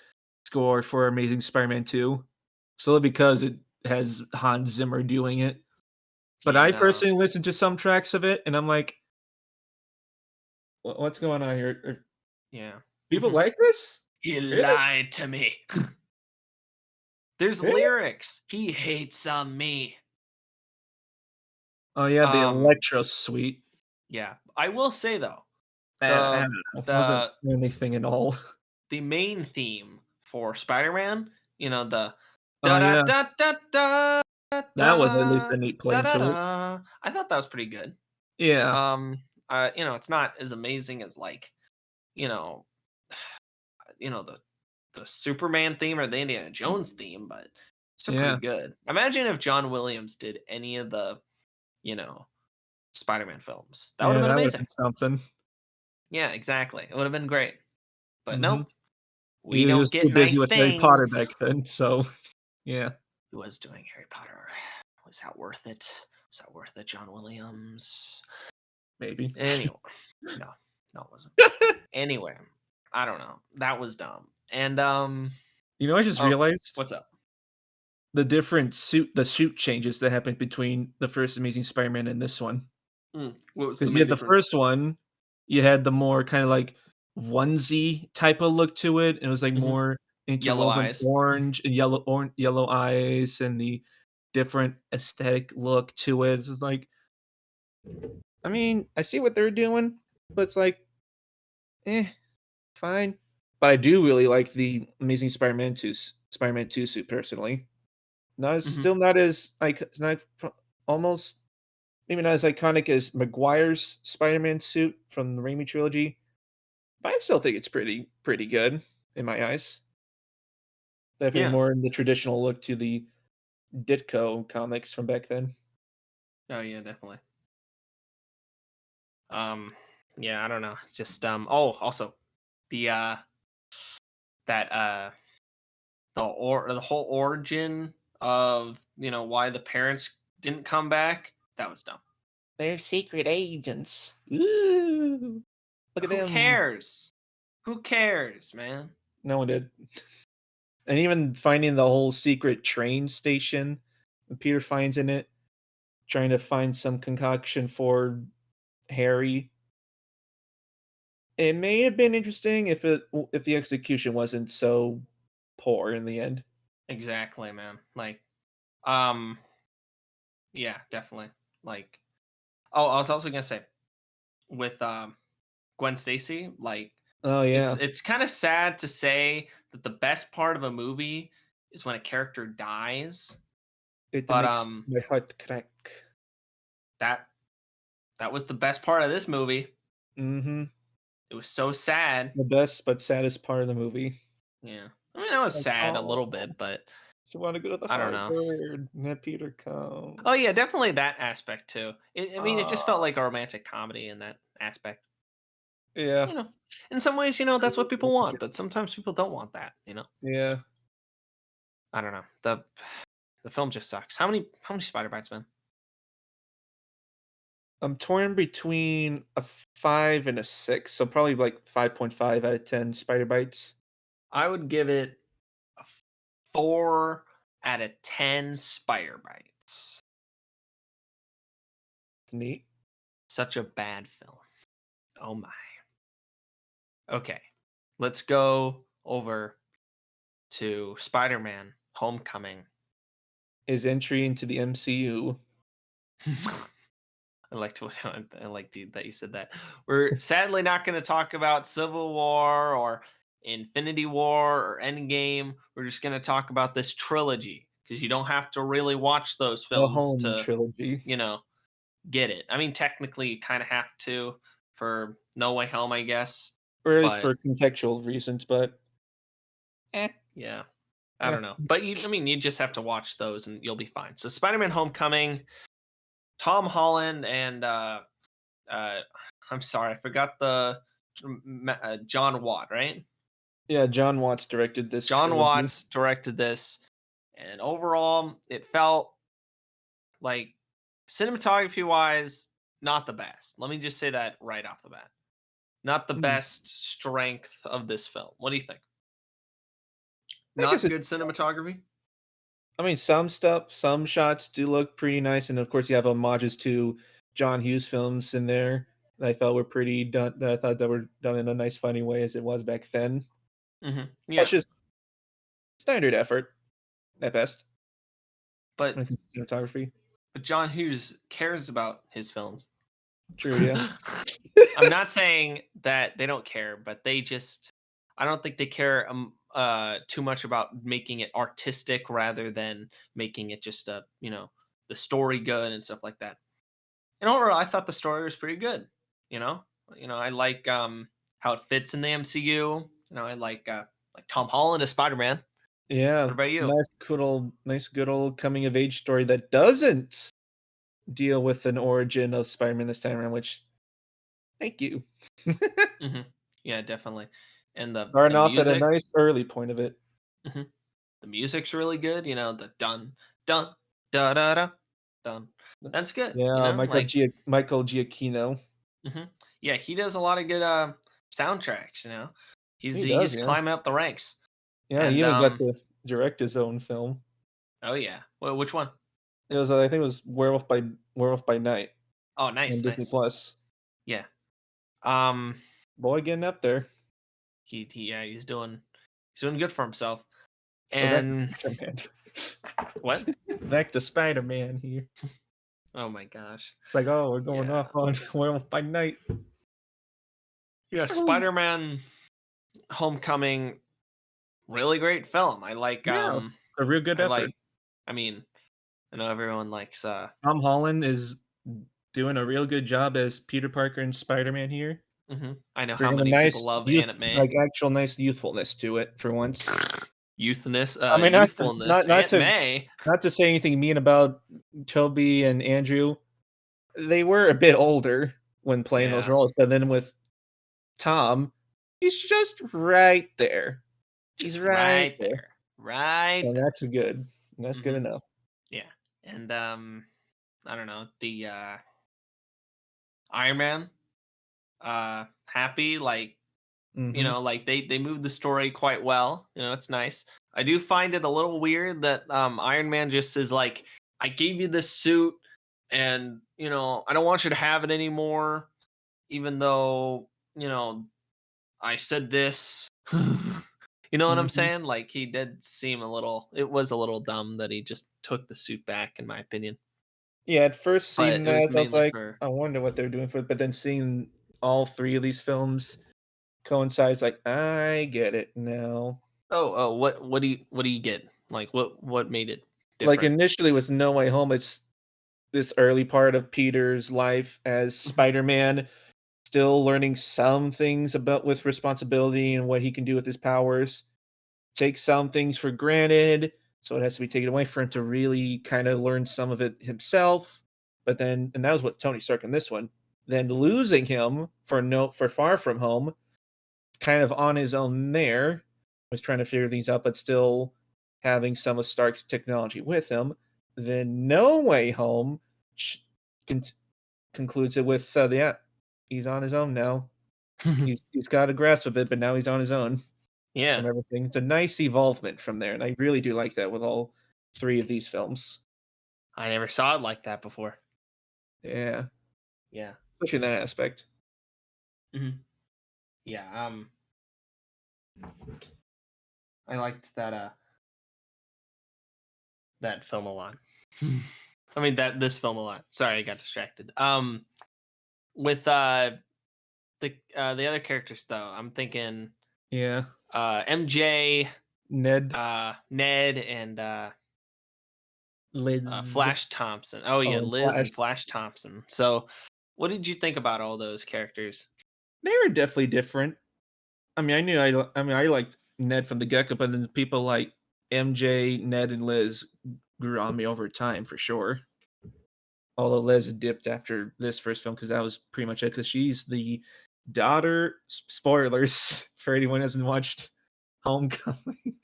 score for Amazing Spider-Man 2, solely because it has Hans Zimmer doing it. But Yeah, I no. personally listened to some tracks of it, and I'm like, What's going on here? Yeah. People Mhm. like this? He Really? lied to me. There's Really?" lyrics. He hates on me. Oh, yeah, the Um, Electro Suite. yeah. I will say though, I the don't know, wasn't the anything at all. the main theme for Spider-Man, the Oh, da da yeah, da da da da that was at least da a neat da playing da to it. da. I thought that was pretty good. Yeah, It's not as amazing as like, you know, the Superman theme or the Indiana Jones theme, but it's still pretty yeah, good. Imagine if John Williams did any of the, you know, Spider-Man films. That would have yeah, been that would've amazing. been something. Yeah, exactly. It would have been great. But Mhm. nope, we He was don't just too get busy nice with Harry Potter things. back then, so yeah, He was doing Harry Potter. Was that worth it? Was that worth it, John Williams? maybe. Anyway, no, no, it wasn't. Anyway, I don't know. That was dumb. And You know, I just oh, realized what's up? the suit changes that happened between the first Amazing Spider-Man and this one. What was the Because you main had the difference? first one, you had the more kinda like onesie type of look to it, and it was, like, Hmm. more Yellow interwoven eyes. orange and yellow eyes and the different aesthetic look to it. It's like, I mean, I see what they're doing, but it's like, eh, fine. But I do really like the Amazing Spider-Man 2 suit personally. Hmm. Not as like it's not almost maybe not as iconic as Maguire's Spider-Man suit from the Raimi trilogy, but I still think it's pretty good in my eyes. Definitely Yeah. more in the traditional look to the Ditko comics from back then. Oh yeah, definitely. Um, yeah, I don't know. Just oh, also the that the whole origin of, why the parents didn't come back, that was dumb. They're secret agents. Ooh, look at Who them. cares? Who cares, man? No one did. And even finding the whole secret train station that Peter finds in it, trying to find some concoction for Harry. It may have been interesting if the execution wasn't so poor in the end. Exactly, man. Like, um, yeah, definitely. Like, oh, I was also gonna say with Gwen Stacy, like, Oh it's yeah, it's kind of sad to say that the best part of a movie is when a character dies, it but makes my heart crack. that that was the best part of this movie. Mm-hmm. It was so sad. The best but saddest part of the movie. Yeah, I mean, that was Like, sad a oh, little bit, but you want to go to the I don't hard know. word, and then Peter Oh comes. yeah, definitely that aspect too. I mean, it just felt Ah, like a romantic comedy in that aspect. yeah. You know, in some ways, that's what people Really want, good. but sometimes people don't want that. Yeah. I don't know. The film just sucks. How many spider bites, man? I'm torn between a 5 and a 6, so probably like 5.5 out of 10 spider bites. I would give it a 4 out of 10 spider bites. Neat. Such a bad film. Oh my. Okay, let's go over to Spider-Man: Homecoming. His entry into the MCU. I liked what I liked that you said that. We're sadly not going to talk about Civil War or Infinity War or Endgame. We're just going to talk about this trilogy because you don't have to really watch those The films home to, trilogy. you know, get it. I mean, technically, you kind of have to for No Way Home, I guess. Or at least But for contextual reasons, but eh, yeah, I eh. don't know. But I mean, you just have to watch those and you'll be fine. So, Spider-Man: Homecoming, Tom Holland and uh, I'm sorry, I forgot the John Watt, right? Yeah, John Watts directed this John trilogy. Watts directed this, and overall, it felt like cinematography wise, not the best. Let me just say that right off the bat. Not the Hmm, best strength of this film. What do you think? I guess Not it's good cinematography? I mean, some shots do look pretty nice, and of course, you have homages to John Hughes films in there that I felt were pretty done. That I thought that were done in a nice, funny way as it was back then. That's Yeah, just standard effort at best but when it comes to cinematography. but John Hughes cares about his films. True, yeah, I'm not saying that they don't care, but they just I don't think they care too much about making it artistic rather than making it just the story good and stuff like that. And overall, I thought the story was pretty good. You know, I like how it fits in the MCU. I like Tom Holland as Spider Man. yeah. What about you? Nice, good old coming of age story that doesn't deal with an origin of Spider-Man this time around. Which, thank you. hmm Yeah, definitely. And the Starting off at a music. nice early point of it. Mhm. The music's really good, the dun dun da da da dun. That's good, Yeah, like Michael Giacchino. mhm. Yeah, he does a lot of good soundtracks, He does, He's yeah. climbing up the ranks. Yeah, he And even got to direct his own film. oh yeah. Well, which one? It was, I think it was Werewolf by Night Oh, on nice, Disney nice. Plus. Yeah. Um Boy, getting up there. yeah, he's doing good for himself. So back to And Spider-Man. what? Back to Spider-Man here. Oh my gosh. Like, oh, we're going Yeah. off on Werewolf by Night. Yeah, Spider-Man Homecoming, really great film. Yeah, a real good I effort. like I mean, I know everyone likes Tom Holland is doing a real good job as Peter Parker and Spider-Man here. I know how Bringing a many people nice love youth, anime. like actual nice youthfulness to it for once. I mean, Youthfulness, Aunt May. not to say anything mean about Toby and Andrew. They were a bit older when playing those Yeah, roles, but then with Tom, he's just right there. He's just right right there, there, right and there. that's good. That's good hmm enough. Yeah, and I don't know the Iron Man. Happy Mhm. like they moved the story quite well. It's nice. I do find it a little weird that Iron Man just is like, I gave you this suit, and I don't want you to have it anymore. even though, I said this. You know what I'm Mhm. saying? Like, he did seem it was a little dumb that he just took the suit back, in my opinion. Yeah, at first But seeing it was that, I was mainly like, for "I wonder what they're doing for it," but then seeing all 3 of these films coincides, like, I get it now. what do you get? Like, what made it Like, different? initially with No Way Home, it's this early part of Peter's life as Mhm. Spider-Man, still learning some things about with responsibility and what he can do with his powers. Takes some things for granted, so it has to be taken away for him to really kinda learn some of it himself, but then and that was what Tony Stark in this one. Then losing him for Far From Home, kind of on his own there, was trying to figure things out, but still having some of Stark's technology with him. Then No Way Home sh con concludes it with, yeah, he's on his own now. He's got a grasp of it, but now he's on his own Yeah, from everything. It's a nice evolvement from there, and I really do like that with all 3 of these films. I never saw it like that before. Yeah, Yeah. especially in that aspect. Mhm. Yeah, I liked that film a lot. I mean, this film a lot. Sorry, I got distracted. With the other characters though, I'm thinking Yeah. MJ, Ned, Ned, and Liz, Flash Thompson. Oh yeah, oh, and Liz Flash. and Flash Thompson. So, what did you think about all those characters? They were definitely different. I mean, I mean, I liked Ned from the get-go, but then people like MJ, Ned, and Liz grew on me over time for sure. Although Liz dipped after this first film because that was pretty much it. Because she's the daughter. Spoilers for anyone who hasn't watched Homecoming.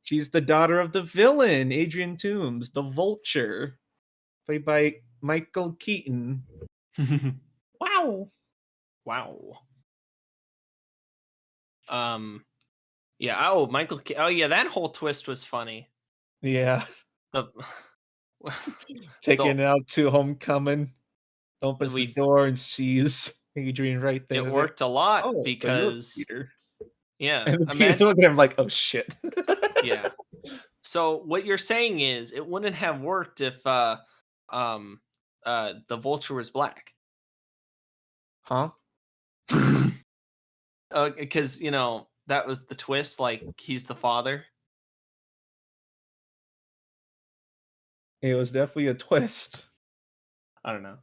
She's the daughter of the villain, Adrian Toombs, the Vulture, played by Michael Keaton. Wow. Wow. Yeah. Oh, Oh, yeah. That whole twist was funny. Yeah, The the taking it out to Homecoming, opens the we door and sees Adrian right there. It I was like, worked a lot "Oh, so you're because Peter." yeah. And then Peter Imagine. look at him like, "Oh shit." Yeah. So what you're saying is it wouldn't have worked if um the vulture was black. Huh? Because that was the twist, like he's the father. It was definitely a twist. I don't know.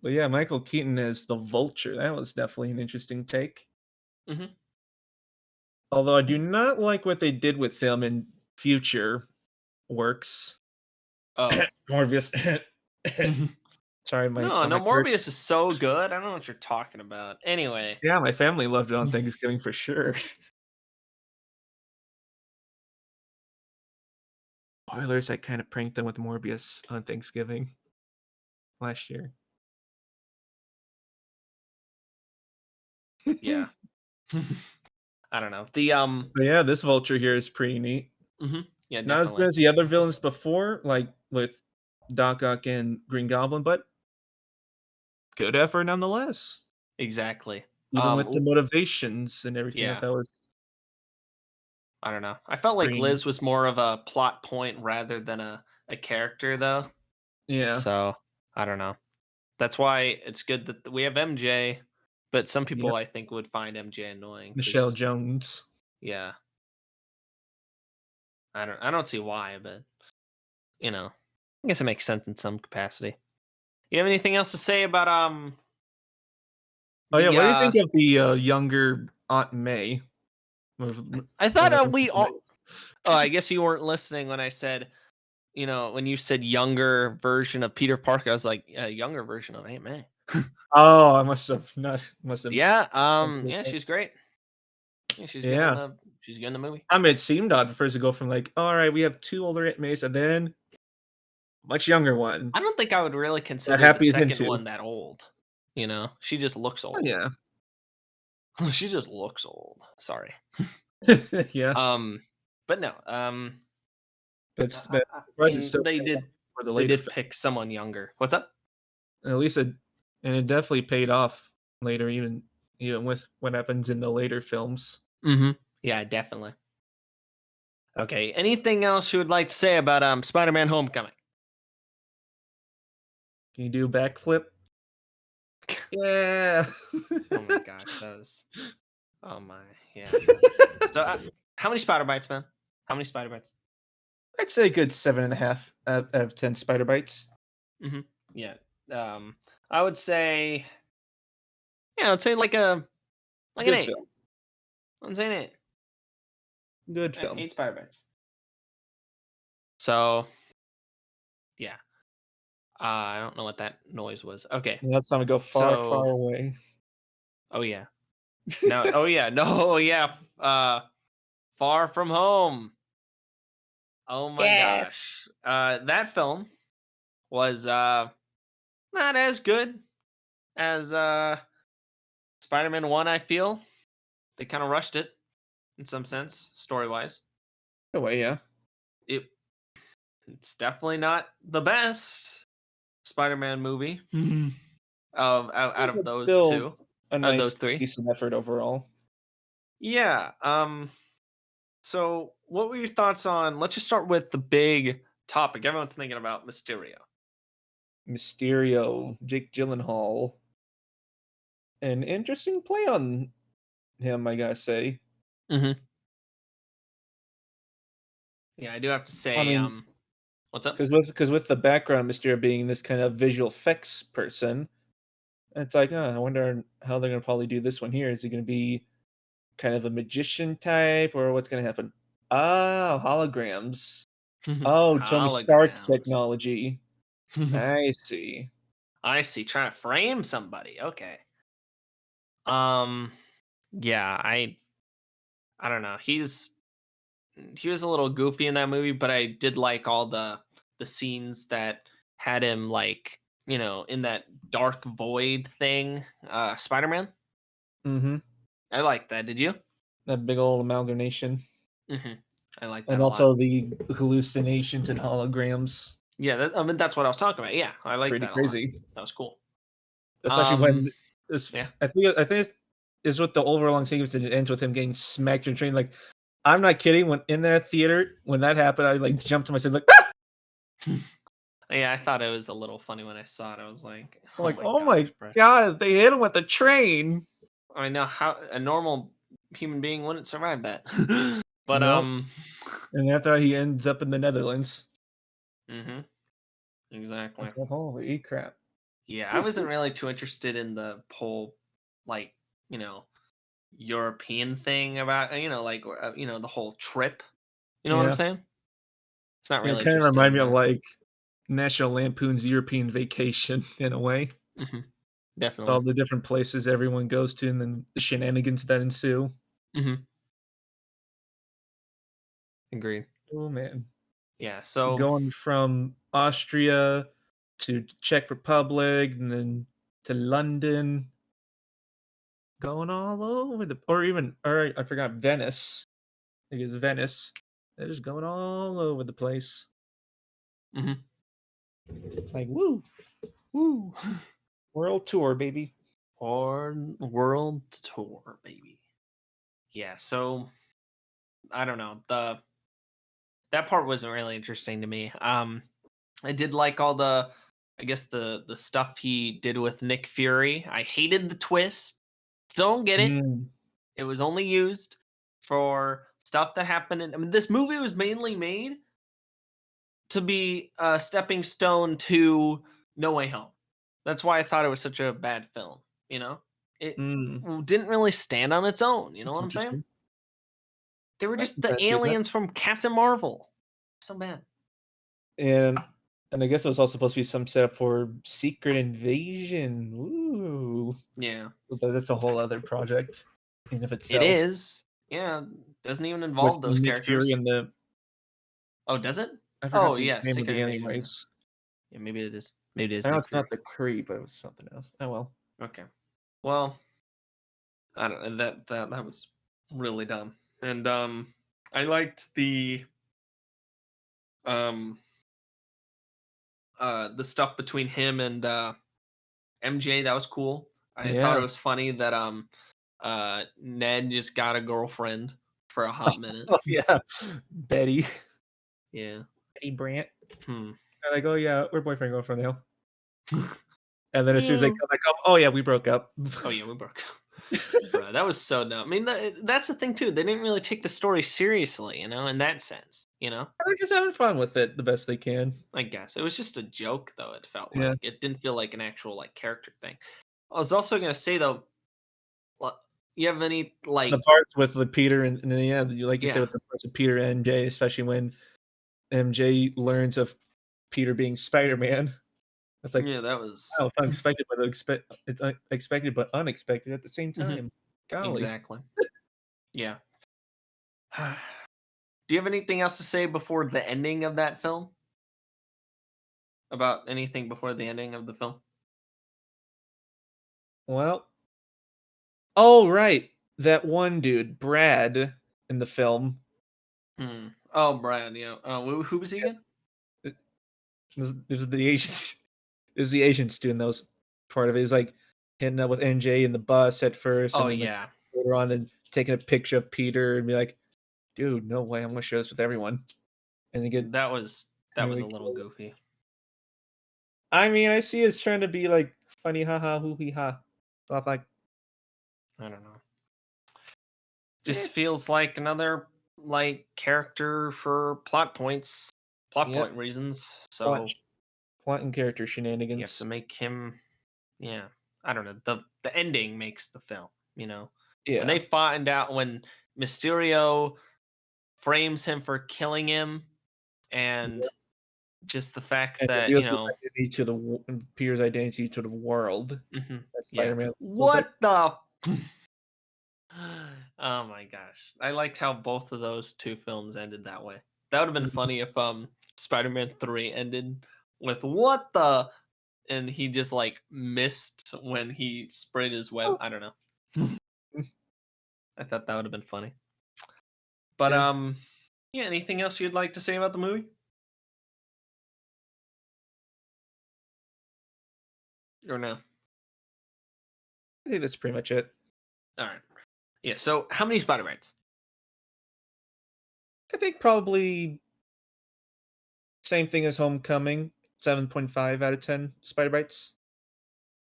But yeah, Michael Keaton as the Vulture. That was definitely an interesting take. Hmm. Although I do not like what they did with him in future works. Oh. Morbius. Sorry, my No, stomach hurt. Morbius is so good. I don't know what you're talking about. Anyway. Yeah, my family loved it on Thanksgiving for sure. Spoilers, I kind of pranked them with Morbius on Thanksgiving last year. Yeah. I don't know. But yeah, this Vulture here is pretty neat. Yeah, Not as good definitely. as the other villains before, like with Doc Ock and Green Goblin, but good effort nonetheless. Exactly. Even with the L- motivations and everything, I yeah. thought was I don't know. I felt like pretty neat. Liz was more of a plot point rather than a character though. Yeah. So, I don't know. That's why it's good that we have MJ, but some people Yep. I think would find MJ annoying Michelle cuz Jones. yeah, I don't see why, but I guess it makes sense in some capacity. You have anything else to say about Oh, yeah, the what do you think of the, younger Aunt May? With I thought whenever we she's in it? all Oh, I guess you weren't listening when I said, when you said younger version of Peter Parker, I was like, a younger version of Aunt May. Oh, I must have Yeah, yeah, she's great. Yeah, Yeah. she's good in the movie. I mean, it seemed odd at first to go from like, "Alright, we have 2 older Aunt Mays," and then much younger one I don't think I would really that consider the Happy is second into. one that old. She just looks Oh, old. yeah. She just looks old. Sorry. Yeah. Um, but no. But I, but I I surprised it's mean, still they showing up did for the they later did film. pick someone younger. What's up? At least it definitely paid off later, even with what happens in the later films. Mhm. Yeah, definitely. Okay, anything else you would like to say about, Spider-Man: Homecoming? Can you do a backflip? Yeah. Oh my gosh, that was oh my, yeah. So, how many spider bites, man? How many spider bites? I'd say a good 7.5 out of 10 spider bites. Mhm. Yeah, I would say yeah, I'd say like an Good 8. film. I'd say an 8. Good Yeah, film. 8 spider bites. So, yeah, I don't know what that noise was. Okay, And that's time to go far, far so away. oh, yeah. No, oh, yeah, no, oh, yeah, Far From Home. Oh my Yeah. gosh. That film was, not as good as, Spider-Man 1, I feel. They kinda rushed it in some sense, story-wise. No way, yeah. It it's definitely not the best Spider-Man movie of out of But those still 2, a out of those nice, 3. decent effort overall. Yeah, so what were your thoughts on let's just start with the big topic everyone's thinking about, Mysterio. Mysterio, Jake Gyllenhaal. An interesting play on him, I gotta say. Mhm. Yeah, I do have to I say, mean, what's up? because with the background Mysterio being this kind of visual effects person, it's like, I wonder how they're gonna probably do this one here. Is he gonna be kind of a magician type, or what's gonna happen? Ah, holograms. Oh, Tony Stark Holograms. technology. I see. I see, trying to frame somebody, okay. Um, yeah, I don't know, he was a little goofy in that movie, but I did like all the scenes that had him, like, in that dark void thing, Spider-Man. Mhm. I liked that, did you? That big old amalgamation. Mhm. I like that And a lot. also the hallucinations and holograms. Yeah, I mean, that's what I was talking about, yeah, I like Pretty that a lot. crazy. That was cool. Especially Um, when this yeah. I think is what the overall sequence, and it ends with him getting smacked in a train, like, I'm not kidding, when in that theater, when that happened, I, like, jumped to my seat, like, Yeah, I thought it was a little funny when I saw it, I was like, I'm "Oh like, my "Oh gosh, my bro." god, they hit him with a train!" I know how a normal human being wouldn't survive that. But, Nope. And after that, he ends up in the Netherlands. mhm, I exactly. thought, "Holy crap." Yeah, I wasn't really too interested in the whole, like, you know, European thing about, like, the whole trip. You know what I'm Yeah. saying? It's not Yeah, it really kinda interested remind in me of, that. like, National Lampoon's European Vacation in a way. Mhm, All definitely. the different places everyone goes to and then the shenanigans that ensue. Mhm, agreed. Oh, man. Yeah, so Going from Austria to Czech Republic and then to London, going all over or I forgot Venice. I think it's Venice. They're just going all over the place. mhm. Like, woo, Woo. world tour, baby. Or world tour, baby. Yeah, so I don't know. That part wasn't really interesting to me. I did like all the I guess the stuff he did with Nick Fury. I hated the twist. Still don't get it. Mm, It was only used for stuff that happened in I mean, this movie was mainly made to be a stepping stone to No Way Home. That's why I thought it was such a bad film, you know? It mm. didn't really stand on its own, you know That's what I'm saying? interesting. They were I just can the kinda see that. aliens from Captain Marvel. So bad. And and I guess it was also supposed to be some setup for Secret Invasion. Ooh. Yeah. That's a whole other project in of It itself is. Yeah, doesn't even with involve those Nick Fury characters. and the Oh, does it? I Oh, forgot the yeah, name of Secret the Invasion. anyways. Yeah, maybe it is. Maybe it I is know Nick it's not Fury. the Kree, but it was something else. Oh, well. Okay. Well, I don't know. That was really dumb. And I liked um the stuff between him and MJ, that was cool. I thought it Yeah. was funny that Ned just got a girlfriend for a hot minute. Oh, yeah. Betty. Yeah. Betty Brant. Hmm. They're like, "Oh, yeah, we're boyfriend, girlfriend now." And then as soon as they Yeah. come back home, "Oh, yeah, we broke up." Oh yeah, we broke up. Bro, that was so dumb. I mean, that's the thing too. They didn't really take the story seriously, in that sense. They're just having fun with it the best they can. I guess it was just a joke, though. It felt Yeah. like it didn't feel like an actual like character thing. I was also gonna say though, you have any The like, parts with the Peter and then, yeah, you like you said, yeah, with the parts of Peter and MJ, especially when MJ learns of Peter being Spider-Man. It's like, yeah, that was wow, it's unexpected, but it's expected but unexpected at the same Mhm, time. Golly. exactly. Yeah. Do you have anything else to say before the ending of that film? About anything before the ending of the film? Well, oh, right. That one dude, Brad, in the film. Hmm. Oh, Brian. Yeah. Who was he again? It was the Asian it was the Asian student that was part of it. It was like hitting up with NJ in the bus at first, Oh and then like yeah, later on, then taking a picture of Peter and be like, "Dude, no way, I'm gonna share this with everyone." And then get that was and that then was we a little kill. goofy. I mean, I see it's trying to be like funny, haha, hoo hee ha. So I'm like, I don't know. eh, Just feels like another like character for plot yep, point reasons. plot, So plot and character you have to shenanigans. make him, yeah. I don't know. The ending makes the film. When Yeah, they find out when Mysterio frames him for killing him, and yep. just the fact And that reveals his identity to Peter's identity to the world. mhm, That yeah. Spider-Man. So it's like, What the Oh my gosh. I liked how both of those two films ended that way. That would have been mhm. funny if Spider-Man 3 ended with what the and he just like missed when he sprayed his web. Oh, I don't know. mm, I thought that would have been funny. But yeah, yeah, anything else you'd like to say about the movie? Or no? I think that's pretty much it. All right. Yeah, so how many Spider-Mans? I think probably same thing as Homecoming, 7.5 out of 10 Spider Bites.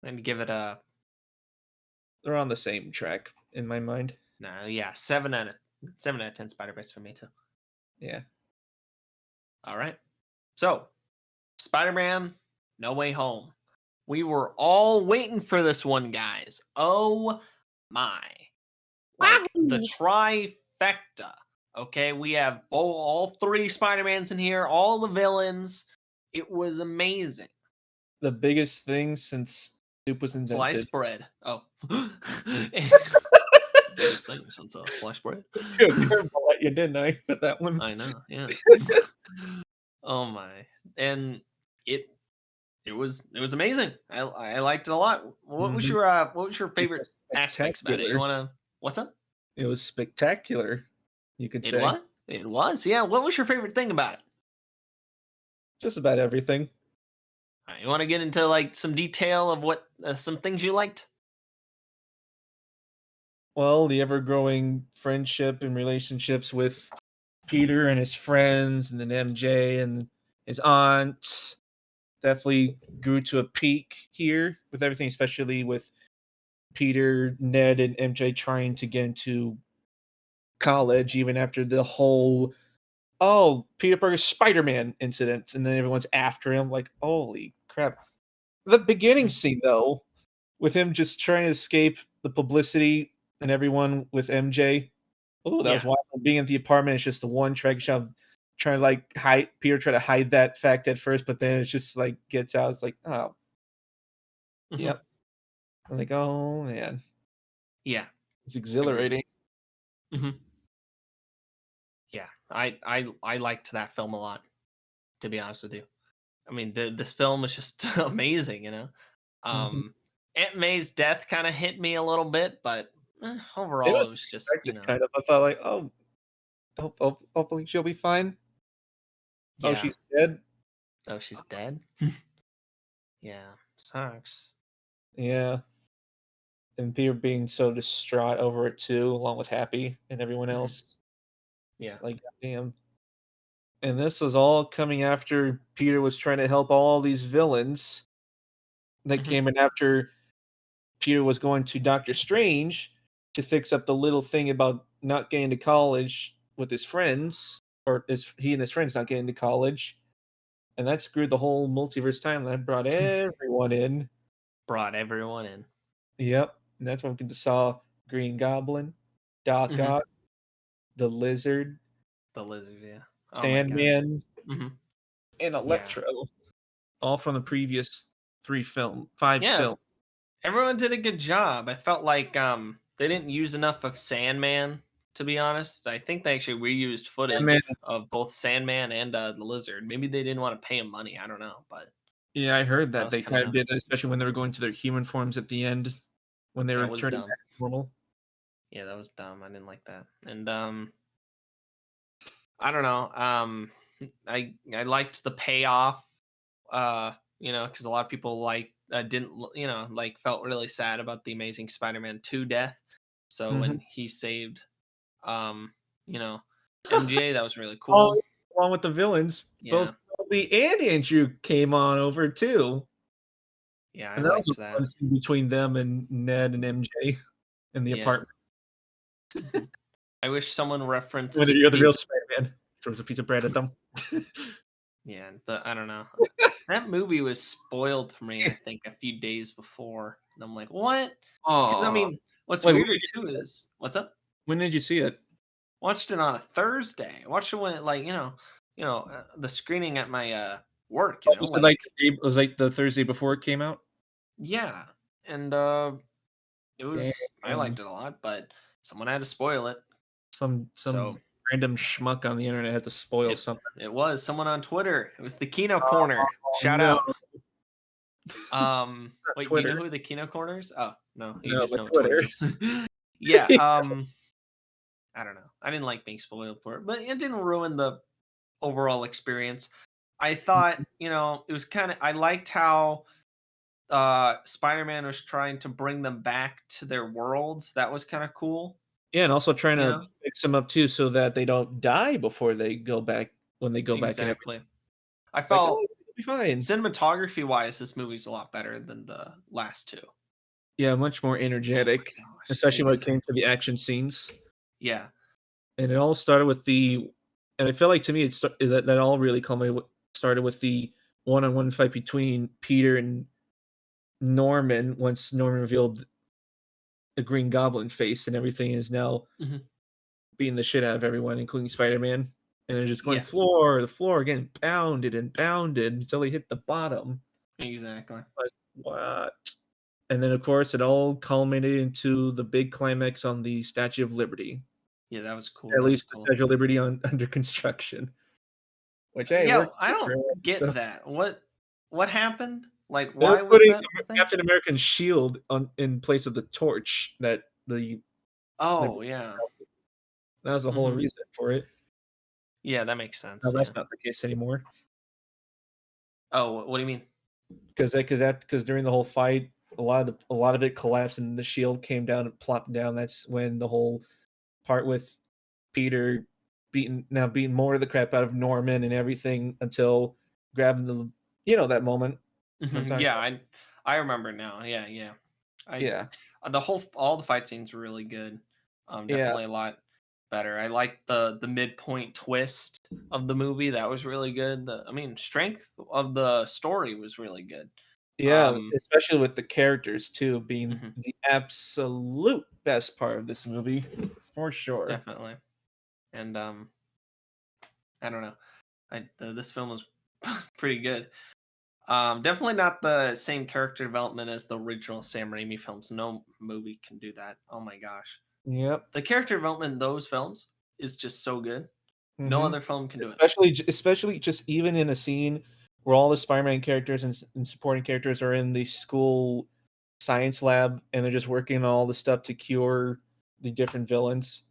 And give it a They're on the same track in my mind. no, yeah, 7 out of 10 Spider-Mans for me too. Yeah. All right. So, Spider-Man No Way Home. We were all waiting for this one, guys. Oh my. Like the Wahoo! trifecta. Okay, we have all three Spider-Mans in here, all the villains. It was amazing. The biggest thing since soup was invented. Sliced bread. Oh. Biggest thing since sliced bread. Threw a curveball at you, didn't I? With that one. I know, yeah. Oh my. And it it was amazing. I liked it a lot. Mhm. What was your It favorite was aspects about it? You spectacular. wanna What's up? It was spectacular, you could It say. was? It was, yeah. What was your favorite thing about it? Just about everything. You wanna get into like some detail of what some things you liked? Well, the ever-growing friendship and relationships with Peter and his friends, and then MJ and his aunts definitely grew to a peak here with everything, especially with Peter, Ned, and MJ trying to get into college, even after the whole "Oh, Peter Parker's Spider-Man" incident, and then everyone's after him. Like, holy crap! The beginning Mm, scene, though, with him just trying to escape the publicity and everyone with MJ. Oh, that was yeah. wild. Being in the apartment, it's just the one track shot of trying to like hide Peter try to hide that fact at first, but then it's just like gets out. It's like, oh, Mhm. yep. I'm like, oh man, Yeah, it's agreed. exhilarating. Mhm. Yeah, I liked that film a lot, to be honest with you. I mean, this film was just amazing. Mhm. Aunt May's death kinda hit me a little bit, but, It overall, was it was just, expected, kind of. I thought like, oh, hopefully she'll be fine. Oh, yeah. she's dead. Oh, she's dead? Yeah, sucks. Yeah, and Peter being so distraught over it too, along with Happy and everyone Mhm. else. Yeah. Like, goddamn. And this was all coming after Peter was trying to help all these villains that Mhm. came in after Peter was going to Doctor Strange to fix up the little thing about not getting to college with his friends, or he and his friends not getting to college, and that screwed the whole multiverse timeline. Brought everyone in. Brought everyone in. Yep, and that's when we saw Green Goblin, Doc Mhm. Ock, the Lizard, The lizard, yeah. Oh my gosh. Sandman, Mhm. and Yeah. Electro, all from the previous 5 Yeah, films. everyone did a good job. I felt like, they didn't use enough of Sandman, to be honest. I think they actually reused footage Sandman, of both Sandman and, the lizard. Maybe they didn't wanna pay him money, I don't know, but yeah, I heard that that was they kind of kinda did that, especially when they were going to their human forms at the end, when they were that was turning dumb. back to normal. Yeah, that was dumb, I didn't like that. And, I don't know, I liked the payoff, because a lot of people, like, didn't l like, felt really sad about the Amazing Spider-Man 2 death. So Mhm. when he saved, um, you know, MJ, that was really Oh, cool. along with the villains, both Yeah. Toby and Andrew came on over too, Yeah, I and that was a liked that. fun scene between them and Ned and MJ in the Yeah. apartment. Mhm. I wish someone referenced Whether it's you're the being real s Spider-Man, throws a piece of bread at them. yeah, I don't know. That movie was spoiled for me, I think, a few days before, and I'm like, "What?" Because I Aw. mean, what's Wait, when weirder did you too see it? is what's up? When did you see it? Watched it on a Thursday. Watched it when it, like, the screening at my, work, Oh, was it like like the Thursday before it came out? yeah, and, I Damn. liked it a lot, but someone had to spoil it, Some so random schmuck on the internet had to spoil it something. it was someone on Twitter. It was the Kino Corner. Oh, Shout no, out. not Wait, do you Twitter. know who the Kino Corner is? Oh, no, you No, just but know what Twitter Twitter. is. Yeah, I don't know. I didn't like being spoiled for it, but it didn't ruin the overall experience. I thought, it was I liked how Spider-Man was trying to bring them back to their worlds. That was kind of cool, Yeah, and also trying you to know? fix them up too so that they don't die before they go back when they go back and everything. Exactly. I Like, "Oh, felt it'll be fine." cinematography wise, this movie's a lot better than the last two. Yeah, much more Oh energetic, my gosh. especially when it came to Exactly. the action scenes. Yeah. And it all started with and I feel like to me that all really started with the one-on-one fight between Peter and Norman once Norman revealed the Green Goblin face and everything is now Mhm. beating the shit out of everyone, including Spider-Man. And they're just going Yeah. floor, the floor, getting pounded and pounded until they hit the bottom. Exactly. Like, what? And then, of course, it all culminated into the big climax on the Statue of Liberty. Yeah, that was cool. At That was least the cool. Statue of Liberty under construction, which, hey, Yeah, works I too for don't all this get stuff. that. What happened? Like, They're why was putting that a thing? Captain America's shield in place of the torch that the Oh, Liberty. yeah. That was the whole Mhm. reason for it. Yeah, that makes Now sense, that's yeah. not the case anymore. Oh, what do you mean? Because during the whole fight, a lot of it collapsed and the shield came down and plopped down. That's when the whole part with Peter beating more of the crap out of Norman and everything until grabbing that moment I'm Mhm, talking yeah, about. I remember now. Yeah, yeah. I Yeah. all the fight scenes were really good. Yeah. Definitely a lot better. I liked the midpoint twist of the movie. That was really good. Strength of the story was really good. Yeah, Um, especially with the characters too being mhm, the absolute best part of this movie, for sure. definitely. And I don't know. This film was pretty good. Definitely not the same character development as the original Sam Raimi films. No movie can do that. Oh my gosh. Yep. The character development in those films is just so good. No Mhm. other film can do it. Especially just even in a scene where all the Spider-Man characters and supporting characters are in the school science lab and they're just working on all the stuff to cure the different villains.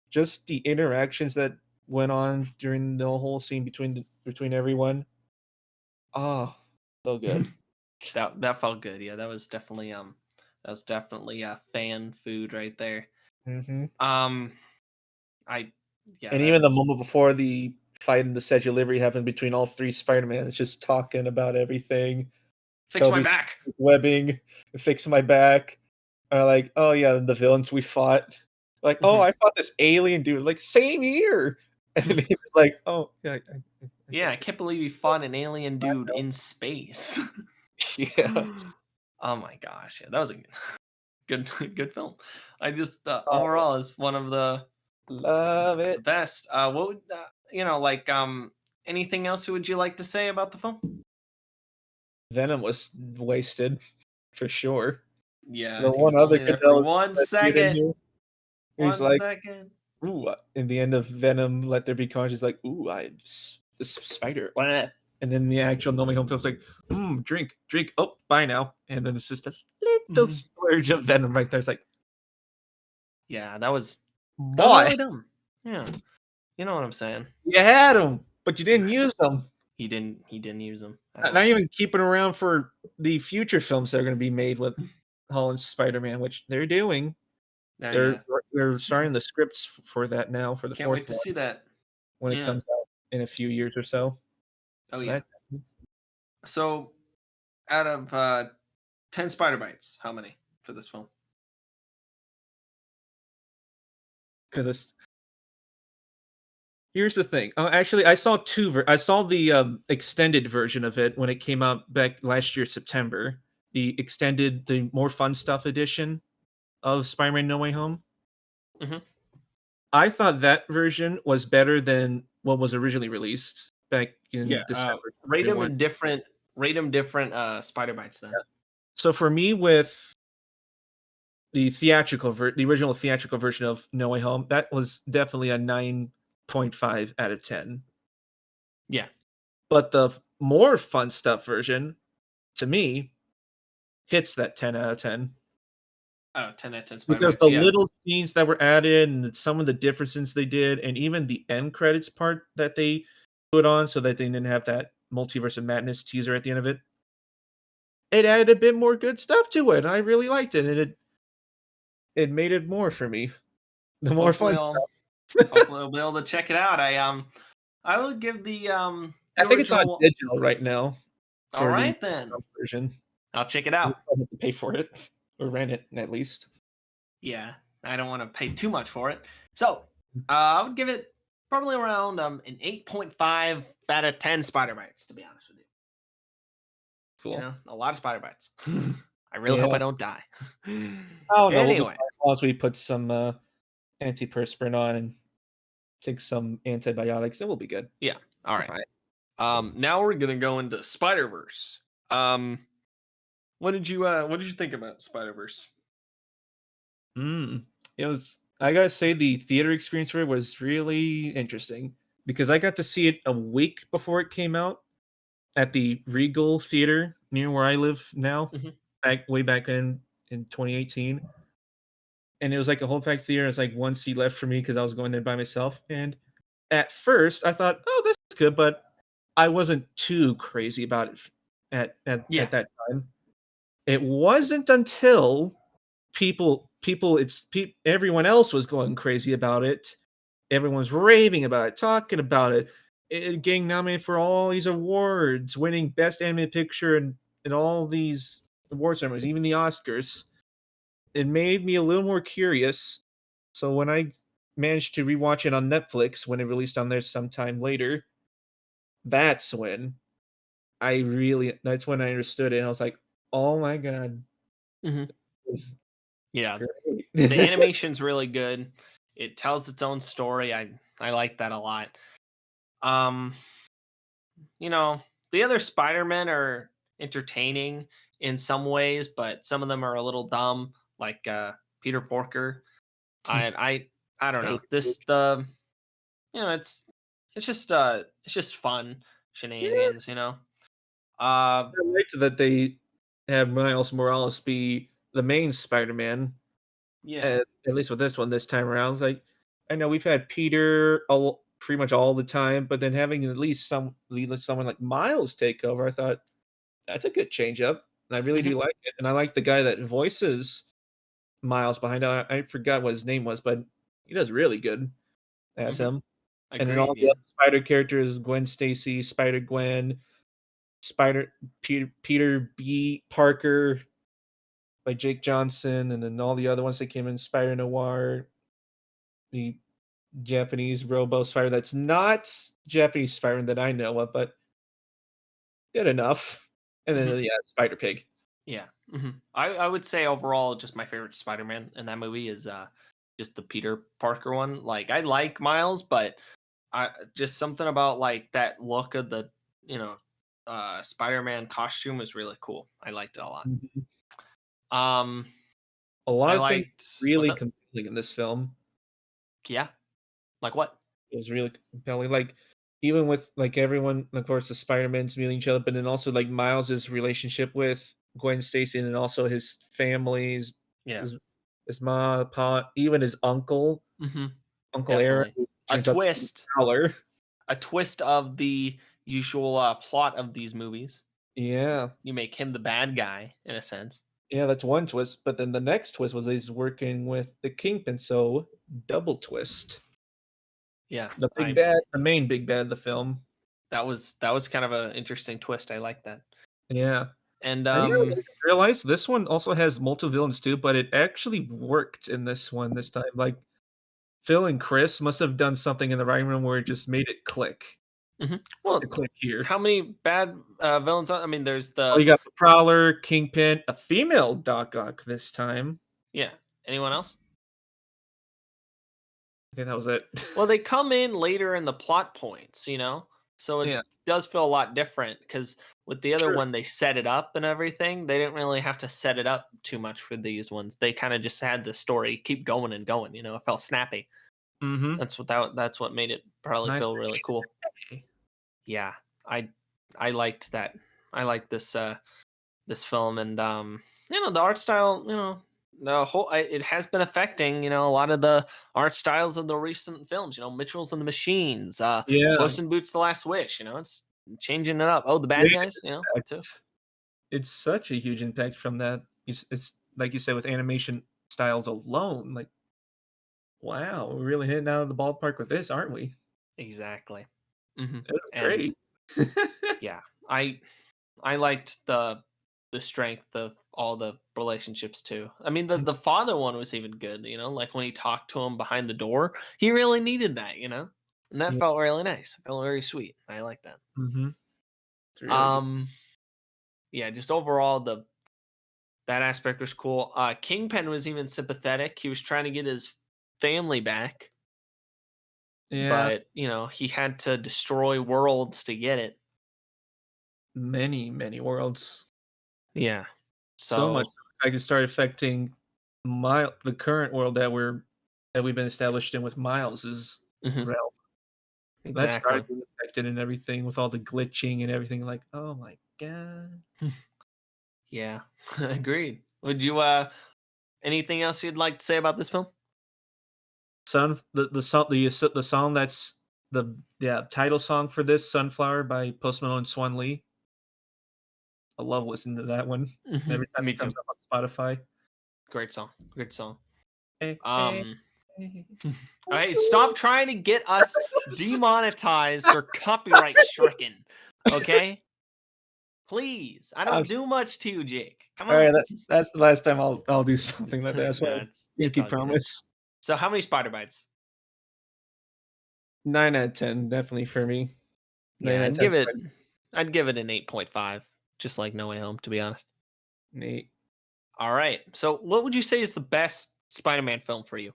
Just the interactions that went on during the whole scene between everyone. Oh, so good. That felt good. Yeah, that was definitely fan food right there. Hmm. Um, I yeah, And that even the moment before the fight in the set delivery happened between all three Spider-Man, it's just talking about everything. fix my Toby's back. webbing, fix my back. Like, oh yeah, the villains we fought. Like, oh, Mhm. I fought this alien dude. Like, same here. And he was like, oh yeah, I Yeah, I get you. can't believe you fought an alien I dude know. in space. Yeah. Oh my gosh, yeah, that was a good good film. I just Oh, overall is one of love the it. best. What would like anything else would you like to say about the film? Venom was wasted for sure. Yeah, The he one was other only good there that for was one that theater second. here. He's One like, second. ooh, in the end of Venom, Let There Be Carnage, he's like, ooh, this spider. Blah. And then the actual No Way Home film's like, drink, drink. Oh, bye now. And then it's just a little Mhm. splurge of Venom right there. It's like, Yeah, that was boy, really dumb. Yeah, you know what I'm saying. you had him, but you You didn't use them. he didn't use them at Not all. even keeping around for the future films that are going to be made with Holland's Spider-Man, which they're doing. Yeah, They're yeah. they're starting the scripts for that now for the Can't wait fourth to one see that. when it Yeah. comes out in a few years or so. Oh So yeah. that So out of 10 spider bites, how many for this film? because it's here's the thing. Actually, I saw I saw the extended version of it when it came out back last year September. The more fun stuff edition of Spider-Man No Way Home. Hmm. I thought that version was better than what was originally released back Yeah. in December Rate them 21. in different. Rate them different spider bites then. So for me, with the original theatrical version of No Way Home, that was definitely a 9.5 out of 10. Yeah. But the more fun stuff version, to me, hits that 10 out of 10 Oh, 10 out of 10 spider because bites. the Yeah. little scenes that were added and some of the differences they did, and even the end credits part that they put on so that they didn't have that multiverse of madness teaser at the end of it, it added a bit more good stuff to it. I really liked it, and it made it more for me. The more Hopefully fun I'll stuff. hopefully I'll be able to check it out. I will give the I think it's on original. digital right now All for the right then. version. I'll check it You out. still have to pay for it or rent it at least. Yeah. I don't want to pay too much for it. So, I would give it probably around an 8.5 out of 10 spider bites to be honest with you. You Cool. know, a lot of spider bites. I really hope Yeah. I don't die. Oh no, we'll be Anyway, fine once we put some antiperspirant on and take some antibiotics, then we'll be good. yeah. All Be right. fine. Now we're gonna go into Spider Verse. What did you think about Spider Verse? Mm. It was I gotta say the theater experience for it was really interesting because I got to see it a week before it came out at the Regal Theater near where I live now, Hmm. way back in 2018. And it was like a whole packed theater. It's like one seat left for me because I was going there by myself. And at first, I thought, "Oh, this is good," but I wasn't too crazy about it Yeah. at that time. It wasn't until everyone else was going crazy about it. Everyone's raving about it, talking about it getting nominated for all these awards, winning Best Animated Picture and all these award ceremonies, even the Oscars. It made me a little more curious. So when I managed to rewatch it on Netflix when it released on there sometime later, that's when that's when I understood it. And I was like, oh my god, Hmm. this is Yeah. The great. animation's really good. It tells its own story. I like that a lot. Um, the other Spider-Men are entertaining in some ways, but some of them are a little dumb, like Peter Porker. I I I don't know. Hey, This the it's just fun yeah, shenanigans. Uh I liked that they have Miles Morales be the main Spider-Man. yeah. At least with this one this time around. It's like I know we've had Peter pretty much all the time, but then having at least someone like Miles take over, I thought that's a good change up. and I really Mhm, do like it, and I like the guy that voices Miles behind it. I forgot what his name was, but he does really good as mhm. him. And then Agreed, all the yeah. other Spider characters, Gwen Stacy, Spider-Gwen, Spider Peter B. Parker by Jake Johnson, and then all the other ones that came in, Spider Noir, the Japanese Robo Spider that's not Japanese Spider that I know of, but good enough. And then, Mhm. yeah, Spider Pig. Yeah. I would say overall, just my favorite Spider-Man in that movie is just the Peter Parker one. Like I like Miles, but I just something about like that look of the you know Spider-Man costume was really cool. I liked it a lot. Mhm. Um, A lot I of things liked what's really up? compelling in this film. Yeah, like what? It was really compelling. Like, even with like everyone, of course, the Spider-Mans meeting each other, but then also like Miles's relationship with Gwen Stacy, and then also his family's Yeah. his his mom, pa, even his uncle, hmm Uncle Aaron, Definitely who a turns out to be twist, Prowler. a twist of the usual plot of these movies. Yeah. You make him the bad guy in a sense. Yeah, that's one twist, but then the next twist was he's working with the Kingpin, so double twist. Yeah, The big I bad, the main big bad of the film. that was kind of an interesting twist. I like that. Yeah. And And you know, I just realized this one also has multiple villains too, but it actually worked in this one this time. Like Phil and Chris must have done something in the writing room where it just made it click. To well, click here. how many bad villains? I mean, there's Oh, the you got the Prowler, Kingpin, a female Doc Ock this time. yeah. Anyone else? Okay, that was it. Well, they come in later in the plot points, so it Yeah, does feel a lot different because with the other true. one they set it up and everything. They didn't really have to set it up too much for these ones. They kind of just had the story keep going and going. It felt snappy. Mhm. That's what made it probably Nice. feel really cool. Yeah, I I liked that. I liked this film and the art style, the whole it has been affecting, a lot of the art styles of the recent films, Mitchell's and the Machines, Yeah. Puss in Boots: The Last Wish, it's changing it up. Oh, the bad Great guys, too. impact. It's such a huge impact from that. It's like you said with animation styles alone, like, wow, we're really hitting out of the ballpark with this, aren't we? Exactly. hmm It was And great. yeah, I liked the strength of all the relationships too. I mean, the father one was even good, like when he talked to him behind the door, he really needed that, and that Yeah, felt really nice. It felt very sweet. I like that. mhm. It's really good. Um, yeah, just overall that aspect was cool. Kingpin was even sympathetic. He was trying to get his family back, Yeah, but he had to destroy worlds to get it. many, many worlds. Yeah. So much So, so, it could start affecting the current world that we've been established in with Miles's mhm, realm. That started exactly. getting affected and everything with all the glitching and everything, like, "Oh my god." Yeah, agreed. Would you anything else you'd like to say about this film? The song that's the yeah, title song for this, "Sunflower" by Post Malone and Swan Lee. I love listening to that one every time Me it comes too. up on Spotify. Great song. Great song. Eh, eh, Um, eh. all right, stop trying to get us demonetized or copyright stricken. Okay? Please. I I'm don't do much to you, Jake. Come on. Alright, that's the last time I'll do something like that. That's No, my it's pinky all good. promise. So how many spider bites? 9 out of 10, definitely for me. 9 Yeah, out of 10 Spider I'd give it an 8.5, just like No Way Home, to be honest. Nate. All right. So what would you say is the best Spider-Man film for you?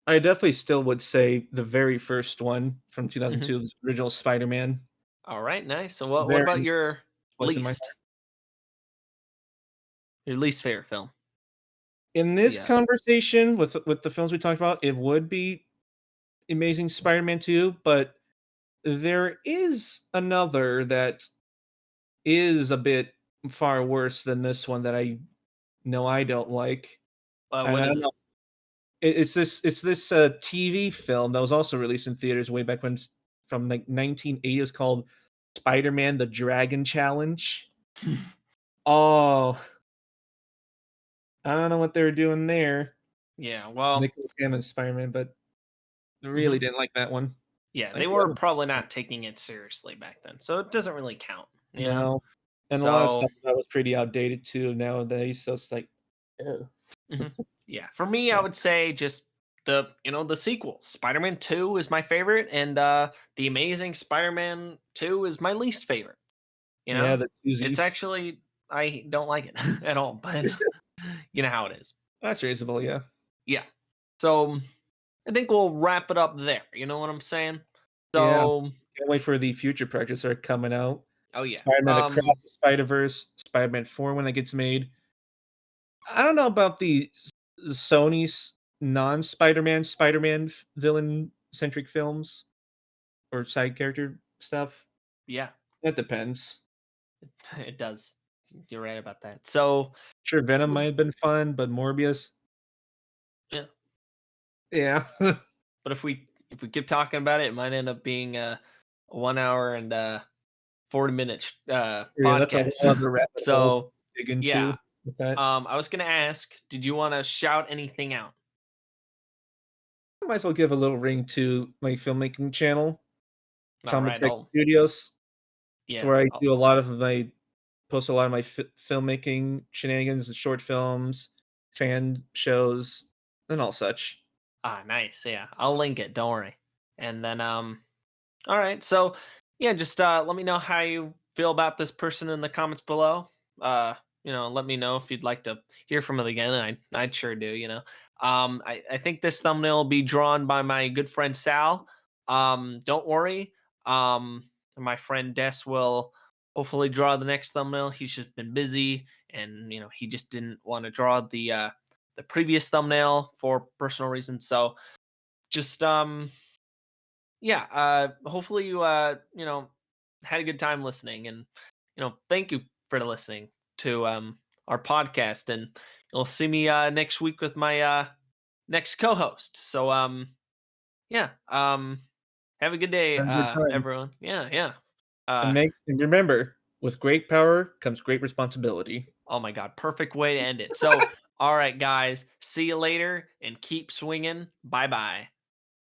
I definitely still would say the very first one from Mhm. 2002, the original Spider-Man. All right, nice. So what Very about much your was in my heart. least? Your least favorite film? In this Yeah. conversation with the films we talked about, it would be Amazing Spider-Man 2, but there is another that is a bit far worse than this one that I know I don't like. And What I is don't it? know. It's this TV film that was also released in theaters way back when from like 1980. It's called Spider-Man: The Dragon Challenge. Oh, I don't know what they were doing there. Yeah, well, Nicolas Hammond's Spider-Man, but I really mhm. didn't like that one. Yeah, I they do were have probably a not taking it seriously back then, so it doesn't really count, you know? no, and a lot of So, stuff that was pretty outdated too nowadays, so it's like, ugh. mhm. Yeah, for me, I Yeah. would say just the sequels. Spider-Man 2 is my favorite, and The Amazing Spider-Man 2 is my least favorite, you Yeah, know? the It's twosies. actually I don't like it at all, but you know how it is. That's reasonable, yeah. Yeah. So, I think we'll wrap it up there, you know what I'm saying? Yeah, So, can't wait for the future projects that are coming out. oh yeah. Spider-Man Across the Spider-Verse, Spider-Man 4 when that gets made. I don't know about the Sony's non-Spider-Man, Spider-Man villain-centric films or side character stuff. Yeah, That depends. it does. You're right about that. So, Sure, Venom well, might have been fun, but Morbius, yeah. yeah. But if we keep talking about it, it might end up being a 1 hour and 40 minute Yeah, that's a whole podcast. other rabbit hole to So dig into yeah, with that. I was gonna ask, did you want to shout anything out? I might as well give a little ring to my filmmaking channel, All Atomic right, Tech I'll Studios. It's yeah, where I I'll, do a lot of my post a lot of my filmmaking shenanigans and short films, fan shows, and all such. nice. Yeah, I'll link it. Don't worry. And then all right. So, yeah, just let me know how you feel about this person in the comments below. Uh, let me know if you'd like to hear from it again. I'd sure do. I think this thumbnail will be drawn by my good friend Sal. Don't worry. My friend Des will hopefully draw the next thumbnail. He's just been busy, and he just didn't want to draw the previous thumbnail for personal reasons. So just yeah, hopefully you had a good time listening, and thank you for listening to our podcast, and you'll see me next week with my next co-host. So yeah, have a good day, Have a good time. everyone. Yeah, yeah. And uh remember, with great power comes great responsibility. oh my god, perfect way to end it. So all right, guys, see you later and keep swinging. Bye bye.